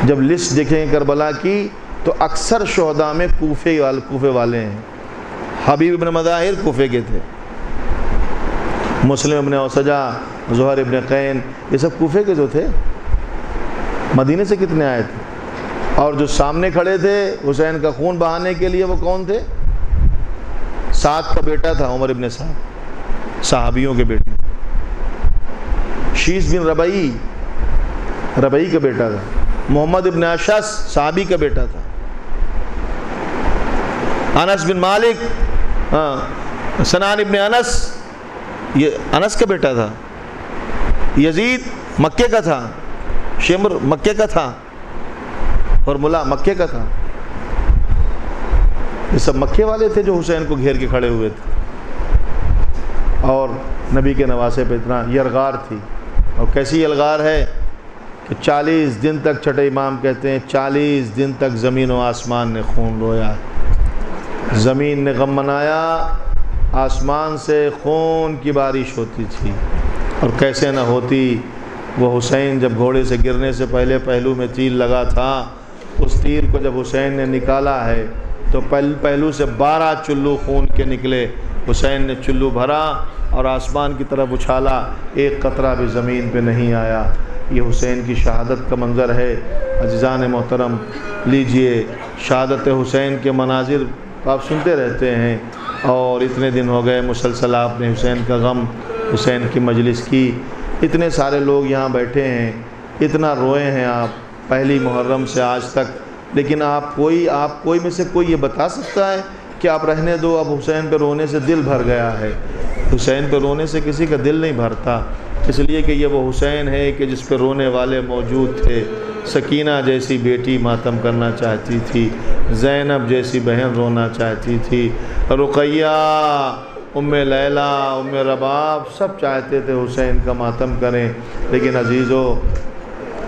جب لسٹ دیکھیں گے کربلا کی تو اکثر شہداء میں کوفے والے ہیں۔ حبیب ابن مظاہر کوفے کے تھے، مسلم ابن اوسجہ، زہر ابن قین، یہ سب کوفے کے جو تھے۔ مدینے سے کتنے آئے تھے؟ اور جو سامنے کھڑے تھے حسین کا خون بہانے کے لیے وہ کون تھے؟ سعد کا بیٹا تھا، عمر ابن سعد، صحابیوں کے بیٹے۔ شیس بن ربعی کا بیٹا تھا۔ محمد ابن اشعث صحابی کا بیٹا تھا۔ انس بن مالک، سنان ابن انس، یہ انس کا بیٹا تھا۔ یزید مکے کا تھا، شمر مکے کا تھا، فرملا مکے کا تھا۔ یہ سب مکے والے تھے جو حسین کو گھیر کے کھڑے ہوئے تھے۔ اور نبی کے نواسے پہ اتنا یلغار تھی، اور کیسی یلغار ہے کہ 40 دن تک، چھٹے امام کہتے ہیں 40 دن تک زمین و آسمان نے خون رویا۔ زمین نے غم منایا، آسمان سے خون کی بارش ہوتی تھی، اور کیسے نہ ہوتی۔ وہ حسین جب گھوڑے سے گرنے سے پہلے پہلو میں تیر لگا تھا، اس تیر کو جب حسین نے نکالا ہے تو پہلو سے 12 چلو خون کے نکلے۔ حسین نے چلو بھرا اور آسمان کی طرف اچھالا، ایک قطرہ بھی زمین پہ نہیں آیا۔ یہ حسین کی شہادت کا منظر ہے۔ عزیزان محترم، لیجئے شہادت حسین کے مناظر آپ سنتے رہتے ہیں، اور اتنے دن ہو گئے مسلسل آپ نے حسین کا غم، حسین کی مجلس کی، اتنے سارے لوگ یہاں بیٹھے ہیں، اتنا روئے ہیں آپ پہلی محرم سے آج تک، لیکن آپ کوئی میں سے کوئی یہ بتا سکتا ہے کہ آپ رہنے دو، اب حسین پہ رونے سے دل بھر گیا ہے؟ حسین پہ رونے سے کسی کا دل نہیں بھرتا، اس لیے کہ یہ وہ حسین ہے کہ جس پہ رونے والے موجود تھے۔ سکینہ جیسی بیٹی ماتم کرنا چاہتی تھی، زینب جیسی بہن رونا چاہتی تھی، رقیہ، ام لیلہ، ام رباب، سب چاہتے تھے حسین کا ماتم کریں، لیکن عزیزو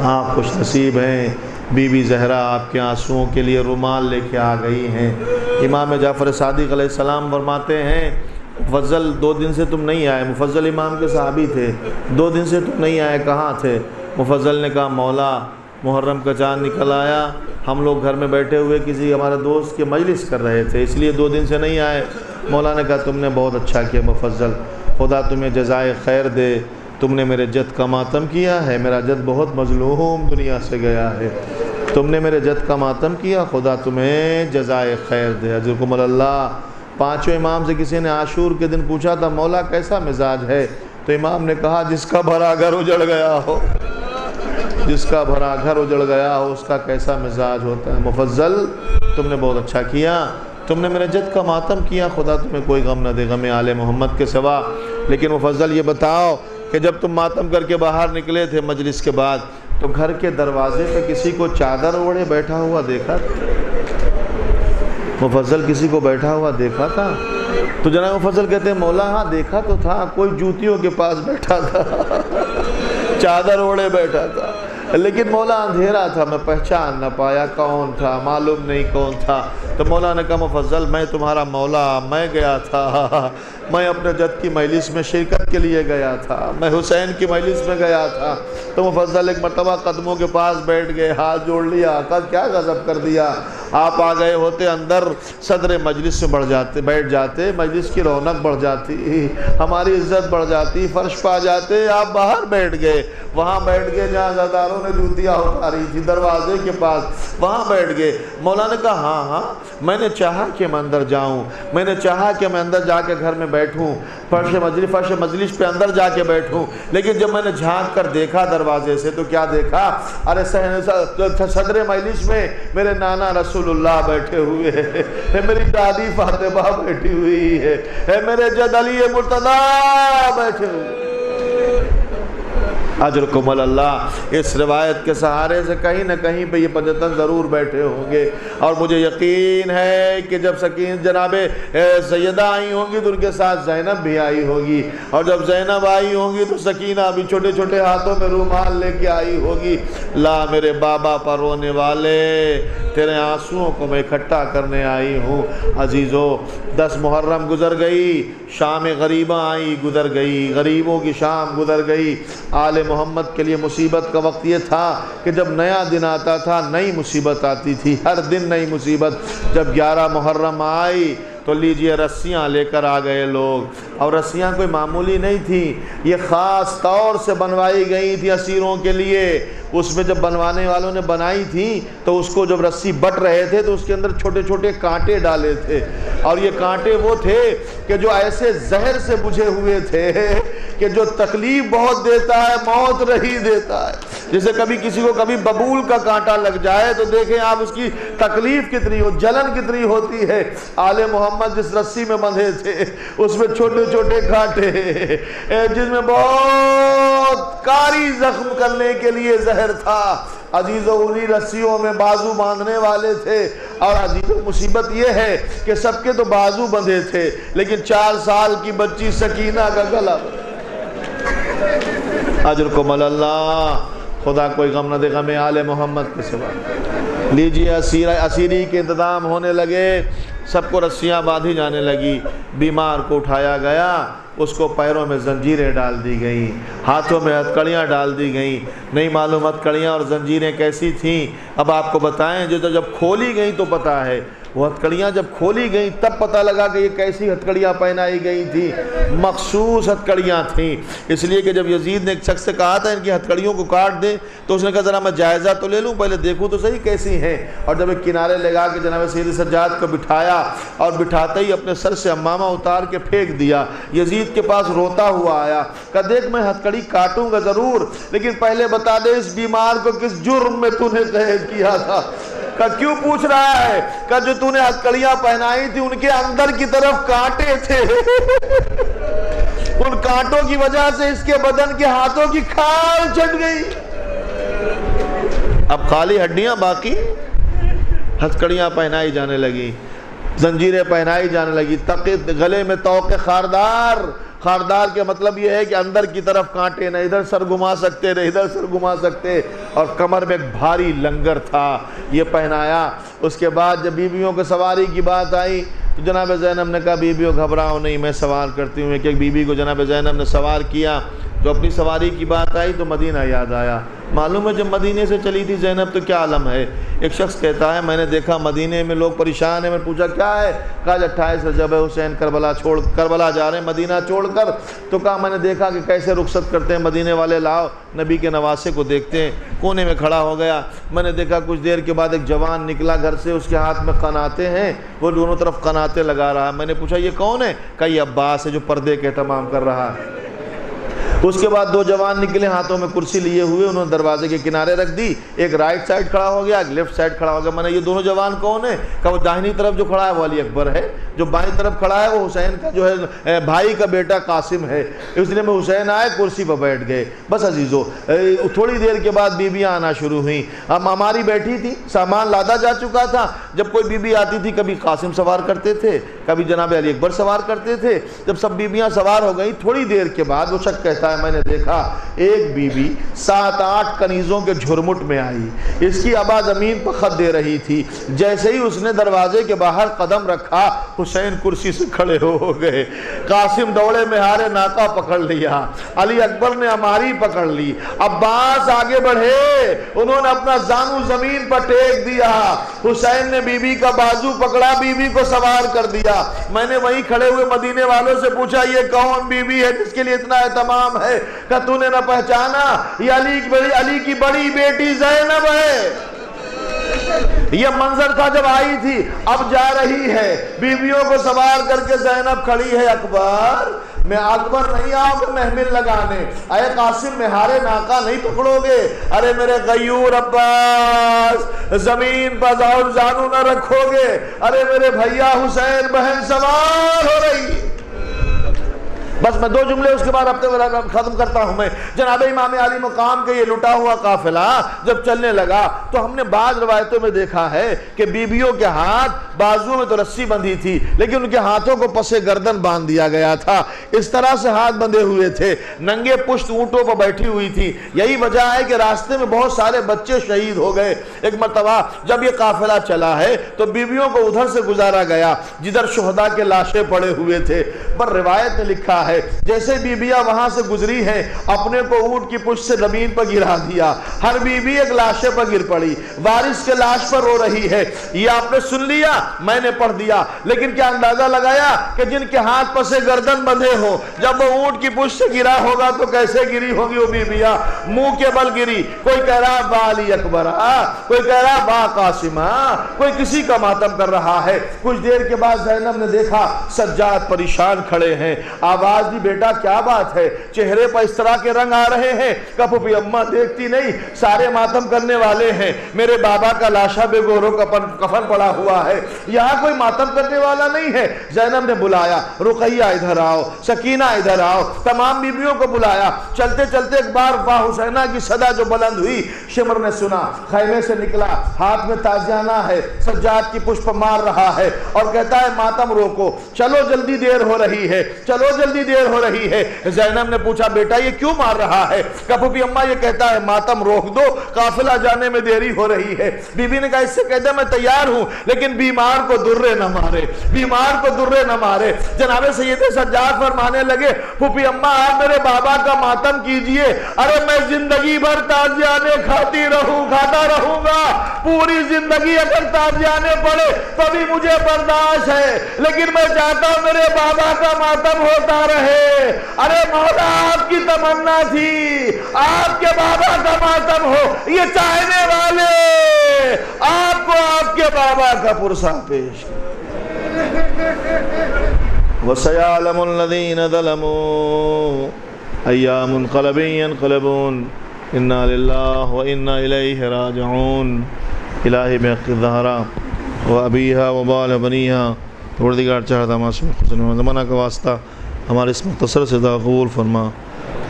آپ خوش نصیب ہیں، بی بی زہرا آپ کے آنسوؤں کے لیے رومال لے کے آ گئی ہیں۔ امام جعفر صادق علیہ السلام فرماتے ہیں مفضل 2 دن سے تم نہیں آئے، مفضل امام کے صحابی تھے، 2 دن سے تم نہیں آئے، کہاں تھے؟ مفضل نے کہا مولا محرم کا چاند نکل آیا، ہم لوگ گھر میں بیٹھے ہوئے کسی ہمارے دوست کے مجلس کر رہے تھے، اس لیے 2 دن سے نہیں آئے۔ مولا نے کہا تم نے بہت اچھا کیا مفضل، خدا تمہیں جزائے خیر دے، تم نے میرے جد کا ماتم کیا ہے، میرا جد بہت مظلوم دنیا سے گیا ہے، تم نے میرے جد کا ماتم کیا، خدا تمہیں جزائے خیر دے، اجرکم اللہ۔ 5 امام سے کسی نے عاشور کے دن پوچھا تھا مولا کیسا مزاج ہے، تو امام نے کہا جس کا بھرا گھر اجڑ گیا ہو، جس کا بھرا گھر اجڑ گیا ہو اس کا کیسا مزاج ہوتا ہے۔ مفضل تم نے بہت اچھا کیا، تم نے میرے جد کا ماتم کیا، خدا تمہیں کوئی غم نہ دے غم آل محمد کے سوا۔ لیکن مفضل یہ بتاؤ کہ جب تم ماتم کر کے باہر نکلے تھے مجلس کے بعد تو گھر کے دروازے پہ کسی کو چادر اوڑھے بیٹھا ہوا دیکھا تھا؟ مفضل کسی کو بیٹھا ہوا دیکھا تھا؟ تو جناب مفضل کہتے ہیں مولا ہاں دیکھا تو تھا، کوئی جوتیوں کے پاس بیٹھا تھا، چادر اوڑھے بیٹھا تھا، لیکن مولا اندھیرا تھا، میں پہچان نہ پایا کون تھا، معلوم نہیں کون تھا۔ تو مولا نے کہا مفضل میں تمہارا مولا، میں گیا تھا، میں اپنے جد کی مجلس میں شرکت کے لیے گیا تھا، میں حسین کی مجلس میں گیا تھا۔ تو مفضل ایک مرتبہ قدموں کے پاس بیٹھ گئے، ہاتھ جوڑ لیا، آقا کیا غضب کر دیا، آپ آ گئے ہوتے اندر صدر مجلس سے بیٹھ جاتے، مجلس کی رونق بڑھ جاتی، ہماری عزت بڑھ جاتی، فرش پا جاتے، آپ باہر بیٹھ گئے، وہاں بیٹھ گئے جہاں زاداروں نے جوتیاں اتاری تھی دروازے کے پاس، وہاں بیٹھ گئے۔ مولا نے کہا ہاں ہاں میں نے چاہا کہ میں اندر جاؤں، میں نے چاہا کہ میں اندر جا کے گھر میں بیٹھوں، فرش مجلس پہ اندر جا کے بیٹھوں، لیکن جب میں نے جھانک کر دیکھا دروازے سے تو کیا دیکھا، ارے صدر مجلس میں میرے نانا رسول اللہ بیٹھے ہوئے ہیں، میری دادی فاطمہ بیٹھی ہوئی ہے، میرے جد علی مرتضیٰ بیٹھے ہوئے۔ اجرکم اللہ، اس روایت کے سہارے سے کہیں نہ کہیں پہ یہ پنجتن ضرور بیٹھے ہوں گے، اور مجھے یقین ہے کہ جب جناب سیدہ آئی ہوں گی تو ان کے ساتھ زینب بھی آئی ہوگی، اور جب زینب آئی ہوں گی تو سکینہ بھی چھوٹے چھوٹے ہاتھوں میں رومال لے کے آئی ہوگی۔ لا میرے بابا پر رونے والے، تیرے آنسوؤں کو میں اکٹھا کرنے آئی ہوں۔ عزیزو 10 محرم گزر گئی، شام غریباں آئی گزر گئی، غریبوں کی شام گزر گئی۔ آل محمد کے لیے مصیبت کا وقت یہ تھا کہ جب نیا دن آتا تھا نئی مصیبت آتی تھی، ہر دن نئی مصیبت۔ جب 11 محرم آئی تو لیجئے رسیاں لے کر آ گئے لوگ، اور رسیاں کوئی معمولی نہیں تھی، یہ خاص طور سے بنوائی گئی تھی اسیروں کے لیے۔ اس میں جب بنوانے والوں نے بنائی تھی تو اس کو جب رسی بٹ رہے تھے تو اس کے اندر چھوٹے چھوٹے کانٹے ڈالے تھے، اور یہ کانٹے وہ تھے کہ جو ایسے زہر سے بجھے ہوئے تھے کہ جو تکلیف بہت دیتا ہے، موت رہی دیتا ہے۔ جیسے کبھی کسی کو کبھی ببول کا کانٹا لگ جائے تو دیکھیں آپ اس کی تکلیف کتنی ہو، جلن کتنی ہوتی ہے۔ آل محمد جس رسی میں بندھے تھے اس میں چھوٹے چھوٹے کانٹے جس میں بہت کاری زخم کرنے کے لیے زہر تھا۔ عزیزو انہی رسیوں میں بازو باندھنے والے تھے، اور عزیزو مصیبت یہ ہے کہ سب کے تو بازو بندھے تھے، لیکن 4 سال کی بچی سکینہ کا گلا۔ اجرکم اللہ، خدا کوئی غم نہ دے غم آل محمد کے سوا۔ لیجئے اسیری کے انتظام ہونے لگے، سب کو رسیاں باندھی جانے لگی، بیمار کو اٹھایا گیا، اس کو پیروں میں زنجیریں ڈال دی گئیں، ہاتھوں میں ہتھکڑیاں ڈال دی گئیں، نہیں معلوم ہتھکڑیاں اور زنجیریں کیسی تھیں۔ اب آپ کو بتائیں جو جب کھولی گئیں تو پتہ ہے، وہ ہتھکڑیاں جب کھولی گئیں تب پتہ لگا کہ یہ کیسی ہتھکڑیاں پہنائی گئی تھیں، مخصوص ہتھکڑیاں تھیں۔ اس لیے کہ جب یزید نے ایک شخص سے کہا تھا ان کی ہتھکڑیوں کو کاٹ دیں، تو اس نے کہا ذرا میں جائزہ تو لے لوں، پہلے دیکھوں تو صحیح کیسی ہیں۔ اور جب ایک کنارے لگا کے جناب سید سجاد کو بٹھایا اور بٹھاتے ہی اپنے سر سے عمامہ اتار کے پھینک دیا، یزید کے پاس روتا ہوا آیا، کہا دیکھ میں ہتھکڑی کاٹوں گا ضرور، لیکن پہلے بتا دے اس بیمار کو کس جرم میں تو نے قید کیا تھا۔ کہ کیوں پوچھ رہا ہے؟ کہ جو تو نے ہتھکڑیاں پہنائی تھی ان کے اندر کی طرف کانٹے تھے، ان کانٹوں کی وجہ سے اس کے بدن کے ہاتھوں کی کھال چھٹ گئی، اب خالی ہڈیاں باقی۔ ہتھکڑیاں پہنائی جانے لگی، زنجیریں پہنائی جانے لگی، گلے میں توق خاردار، خاردار کے مطلب یہ ہے کہ اندر کی طرف کانٹے، نہ ادھر سر گھما سکتے نہ ادھر سر گھما سکتے، اور کمر میں ایک بھاری لنگر تھا، یہ پہنایا۔ اس کے بعد جب بیویوں کے سواری کی بات آئی تو جناب زینب نے کہا بیویوں گھبراؤ نہیں، میں سوار کرتی ہوں۔ ایک بیوی کو جناب زینب نے سوار کیا، جو اپنی سواری کی بات آئی تو مدینہ یاد آیا۔ معلوم ہے جب مدینے سے چلی تھی زینب تو کیا عالم ہے۔ ایک شخص کہتا ہے میں نے دیکھا مدینے میں لوگ پریشان ہیں، میں پوچھا کیا ہے؟ کہا 28 رجب حسین کربلا جا رہے ہیں مدینہ چھوڑ کر، تو کہا میں نے دیکھا کہ کیسے رخصت کرتے ہیں مدینے والے، لاؤ نبی کے نواسے کو دیکھتے ہیں۔ کونے میں کھڑا ہو گیا، میں نے دیکھا کچھ دیر کے بعد ایک جوان نکلا گھر سے، اس کے ہاتھ میں قناتے ہیں، وہ دونوں طرف قناتے لگا رہا ہے۔ میں نے پوچھا یہ کون ہے؟ کہا یہ عباس ہے جو پردے کے اہتمام کر رہا ہے۔ اس کے بعد 2 جوان نکلے ہاتھوں میں کرسی لیے ہوئے، انہوں نے دروازے کے کنارے رکھ دی، ایک رائٹ سائڈ کھڑا ہو گیا، ایک لیفٹ سائڈ کھڑا ہو گیا۔ میں نے یہ دونوں جوان کون ہیں؟ کہا وہ داہنی طرف جو کھڑا ہے وہ علی اکبر ہے، جو بائیں طرف کھڑا ہے وہ حسین کا جو ہے بھائی کا بیٹا قاسم ہے۔ اس لیے میں حسین آئے کرسی پر بیٹھ گئے۔ بس عزیزو تھوڑی دیر کے بعد بیویاں آنا شروع ہوئیں، ہم ہماری بیٹھی تھی، سامان لادا جا چکا تھا۔ جب کوئی بیوی آتی تھی کبھی قاسم سوار کرتے تھے، کبھی جناب علی اکبر سوار کرتے تھے۔ جب سب بیویاں سوار ہو گئیں تھوڑی دیر کے بعد وہ شخص کہتا ہے میں نے دیکھا ایک بی بی 7-8 کنیزوں کے جھرمٹ میں آئی، اس کی ابا زمین پر خط دے رہی تھی، جیسے ہی اس نے دروازے کے باہر قدم رکھا حسین کرسی سے کھڑے ہو گئے، قاسم دوڑے مہارے ناکا پکڑ لیا، علی اکبر نے ہماری پکڑ لی، عباس آگے بڑھے، انہوں نے اپنا زانو زمین پر ٹیک دیا، حسین نے بی بی کا بازو پکڑا، بی بی کو سوار کر دیا۔ میں نے وہیں کھڑے ہوئے مدینے والوں سے پوچھا یہ کون بی بی ہے جس کے لیے اتنا اہتمام ہے؟ کہ تو نے نہ پہچانا؟ یہ علی کی بڑی بیٹی زینب ہے۔ یہ منظر تھا جب آئی تھی، اب جا رہی ہے، بیویوں کو سوار کر کے زینب کھڑی ہے۔ اکبر میں اکبر نہیں آؤ گے محمل لگانے، اے قاسم مہارے ناکا نہیں پکڑو گے؟ ارے میرے غیور عباس زمین پر زانو نہ رکھو گے؟ ارے میرے بھیا حسین بہن سوار ہو رہی ہے۔ بس میں 2 جملے اس کے بعد ختم کرتا ہوں۔ میں جناب امام علی مقام کے یہ لٹا ہوا قافلہ جب چلنے لگا تو ہم نے بعض روایتوں میں دیکھا ہے کہ بیویوں کے ہاتھ بازو میں تو رسی بندھی تھی لیکن ان کے ہاتھوں کو پس گردن باندھ دیا گیا تھا، اس طرح سے ہاتھ بندھے ہوئے تھے، ننگے پشت اونٹوں پر بیٹھی ہوئی تھی۔ یہی وجہ ہے کہ راستے میں بہت سارے بچے شہید ہو گئے۔ ایک مرتبہ جب یہ قافلہ چلا ہے تو بیویوں کو ادھر سے گزارا گیا جدھر شہداء کے لاشیں پڑے ہوئے تھے، پر روایت نے لکھا ہے جیسے بیویاں وہاں سے گزری ہیں اپنے کو اونٹ کی پشت سے زمین پر گرا دیا، ہر بیوی ایک لاشے پر گر پڑی، وارث کے لاش پر رو رہی ہے۔ یہ آپ نے سن لیا، میں نے پڑھ دیا، لیکن کیا اندازہ لگایا کہ جن کے ہاتھ پس گردن بندھے ہو جب وہ اونٹ کی پشت سے گرا ہوگا تو کیسے گری ہوگی وہ بیویاں؟ منہ کے بل گری۔ کوئی کہہ رہا با علی اکبر، کوئی کہہ رہا با قاسم، کوئی کسی کا ماتم کر رہا ہے۔ کچھ دیر کے بعد زینب نے دیکھا سجاد پریشان کھڑے ہیں، آواز دی بیٹا کیا بات ہے؟ چہرے پر اس طرح کے رنگ آ رہے ہیں۔ پھپھی اماں دیکھتی نہیں سارے ماتم کرنے والے ہیں، میرے بابا کا لاشا بے گوروں کا کفن پڑا ہوا ہے، یہاں کوئی ماتم کرنے والا نہیں ہے۔ زینب نے بلایا رقیہ ادھر آؤ، سکینہ ادھر آؤ، تمام بیویوں کو بلایا۔ چلتے چلتے ایک بار واہ حسینہ کی صدا جو بلند ہوئی، شمر نے سنا، خیمے سے نکلا، ہاتھ میں تازیانہ ہے، سجاد کی پشت پر مار رہا ہے اور کہتا ہے ماتم روکو، چلو جلدی دیر ہو رہی ہے، چلو جلدی دیر ہو رہی ہے۔ زینب نے پوچھا بیٹا یہ کیوں مار رہا ہے؟ کہا پھوپھی اماں یہ کہتا ہے ماتم روک دو، قافلہ جانے میں دیری ہو رہی ہے۔ بی بی نے کہا اس سے کہتا میں تیار ہوں لیکن بیمار کو درے نہ مارے، بیمار کو درے نہ مارے۔ جناب سید سجاد فرمانے لگے پھوپھی اماں آپ میرے بابا کا ماتم کیجئے، ارے میں زندگی بھر تازیانے کھاتا رہوں گا، پوری زندگی اگر تازیانے پڑے تو بھی مجھے برداشت ہے، لیکن میں چاہتا ہوں میرے بابا کا ماتم ہوتا رہے۔ ارے مولا آپ کی تمنا تھی آپ کے بابا کا ماتم ہو، یہ چاہنے والے آپ کو آپ کے بابا کا پرسہ پیش وَسَيَعْلَمُ الَّذِينَ ظَلَمُوا أَيَّ مُنْقَلَبٍ يَنْقَلِبُونَ اِنَّا لِلَّهِ وَإِنَّا إِلَيْهِ رَاجِعُونَ الہی بحق الزہرا و ابیہا و بال بنیہا پروردگار چاہتا معصوم حسن و زمانہ کا واسطہ ہمارے اس مختصر سے دعا قبول فرما،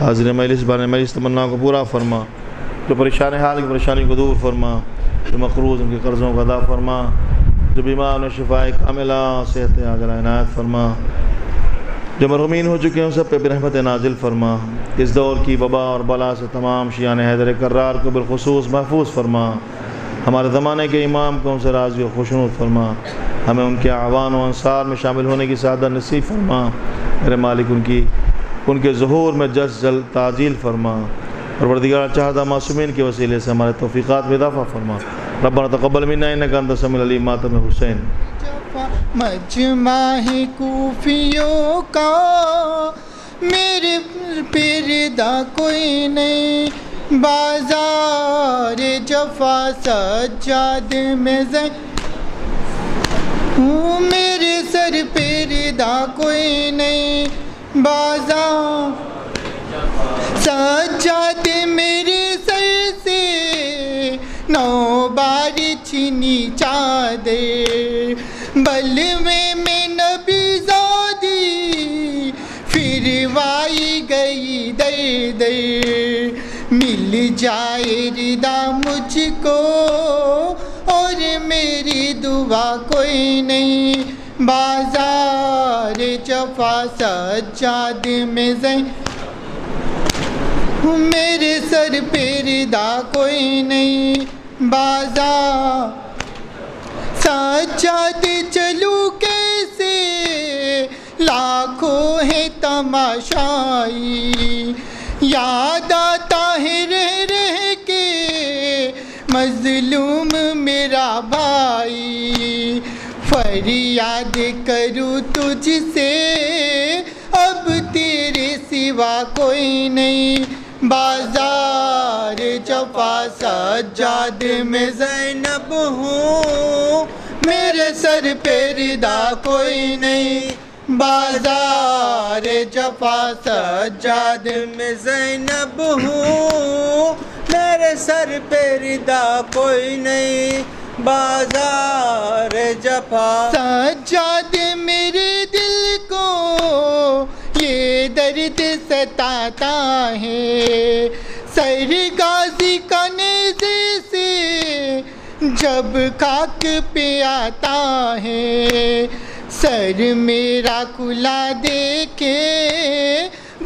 حاضر مجلس بان مجلس تمنا کو پورا فرما، جو پریشان حال کی پریشانی کو دور فرما، جو مقروض ان کے قرضوں کو ادا فرما، جو بیمار انہیں شفاء کاملہ صحت عاجلہ عنایت فرما، جو مرحومین ہو چکے ہیں سب پہ برحمت نازل فرما، اس دور کی وبا اور بلا سے تمام شیعان حیدر کرار کو بالخصوص محفوظ فرما، ہمارے زمانے کے امام کو ان سے راضی و خوشنود فرما، ہمیں ان کے اعوان و انصار میں شامل ہونے کی سعادت نصیب فرما، میرے مالک ان کے ظہور میں جلد تعجیل فرما، پروردگار چاہتا معصومین کے وسیلے سے ہمارے توفیقات میں اضافہ فرما، ربنا تقبل منا انک انت السمیع العلیم ماتم حسین۔ مجمع کوفیوں کا میرے پردہ کوئی نہیں، بازار جفا سجاد میں میرے سر پردہ کوئی نہیں، بازار سجاد میرے سر سے نو بار چینی چادر، بلوے میں نبی زادی پھروائی گئی در در، مل جائے ردا مجھ کو اور میری دعا کوئی نہیں، بازار جفا سجاد میں میرے سر پہ ردا کوئی نہیں، بازار سجاد چلوں کیسے لاکھوں ہے تماشائی، یاد آتا ہے رہ کے مظلوم میرا بھائی، فریاد کروں تجھ سے اب تیرے سوا کوئی نہیں، بازار جفا سجاد میں زینب ہوں، میرے سر پہ ردا کوئی نہیں، بازار جفا سجاد میں زینب ہوں، میرے سر پہ ردا کوئی نہیں، بازار جفا سجاد میرے دل کو یہ درد ستاتا ہے، سر غازی کا نیزے سے جب خاک پہ آتا ہے، سر میرا کھلا دیکھے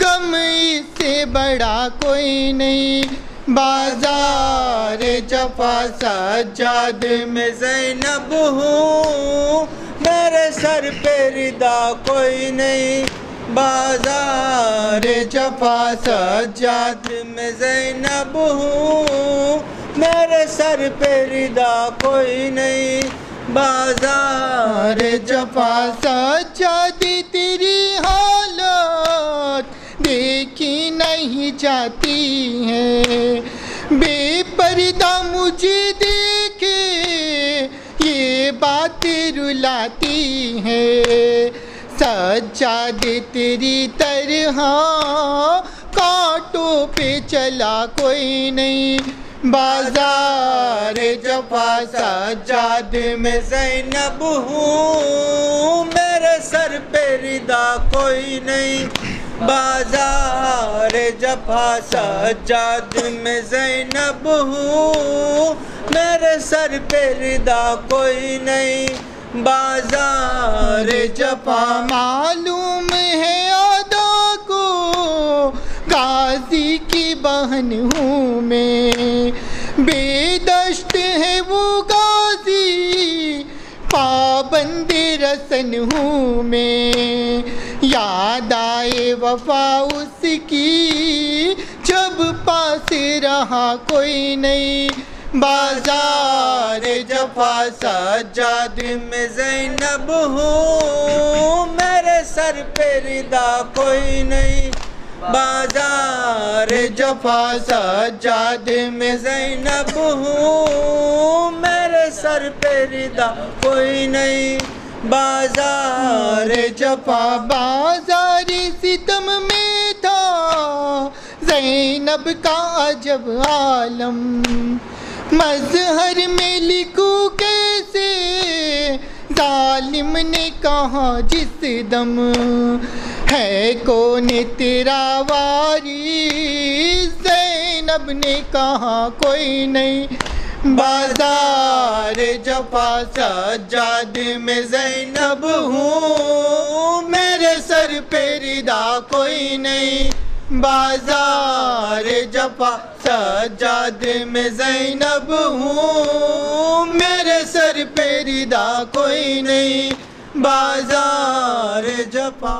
غم اس سے بڑا کوئی نہیں، بازار جفا سجاد میں زینب ہوں، میرے سر پہ ردا کوئی نہیں، بازار جفا سجاد میں زینب ہوں، میرے سر پہ ردا کوئی نہیں، بازار جفا سجاد تیری حالت دیکھی نہیں جاتی ہے، بے پردہ مجھے دیکھے یہ بات رلاتی ہے، سجاد تیری طرح کانٹوں پہ چلا کوئی نہیں، بازار جفا سجاد میں زینب ہوں، میرے سر پہ ردا کوئی نہیں، بازار جفا سجاد میں زینب ہوں، میرے سر پہ ردا کوئی نہیں، بازار جفا معلوم ہے ادا غازی کی بہن ہوں میں، بے دشت ہے وہ غازی، پابند رسن ہوں میں، یاد آئے وفا اس کی جب پاس رہا کوئی نہیں، بازار جفا سجاد میں زینب ہوں، میرے سر پہ ردا کوئی نہیں، بازار جفا سجاد میں زینب ہوں، میرے سر پہ ردا کوئی نہیں، بازار جفا بازار ستم میں تھا زینب کا عجب عالم، مظہر میں لکھوں کیسے ظالم نے کہا جس دم، ہے کون تیرا واری، زینب نے کہا کوئی نہیں، بازار جفا سجاد میں زینب ہوں، میرے سر پہ ردا کوئی نہیں، بازار جفا سجاد میں زینب ہوں، میرے سر پہ ردا کوئی نہیں، بازار جفا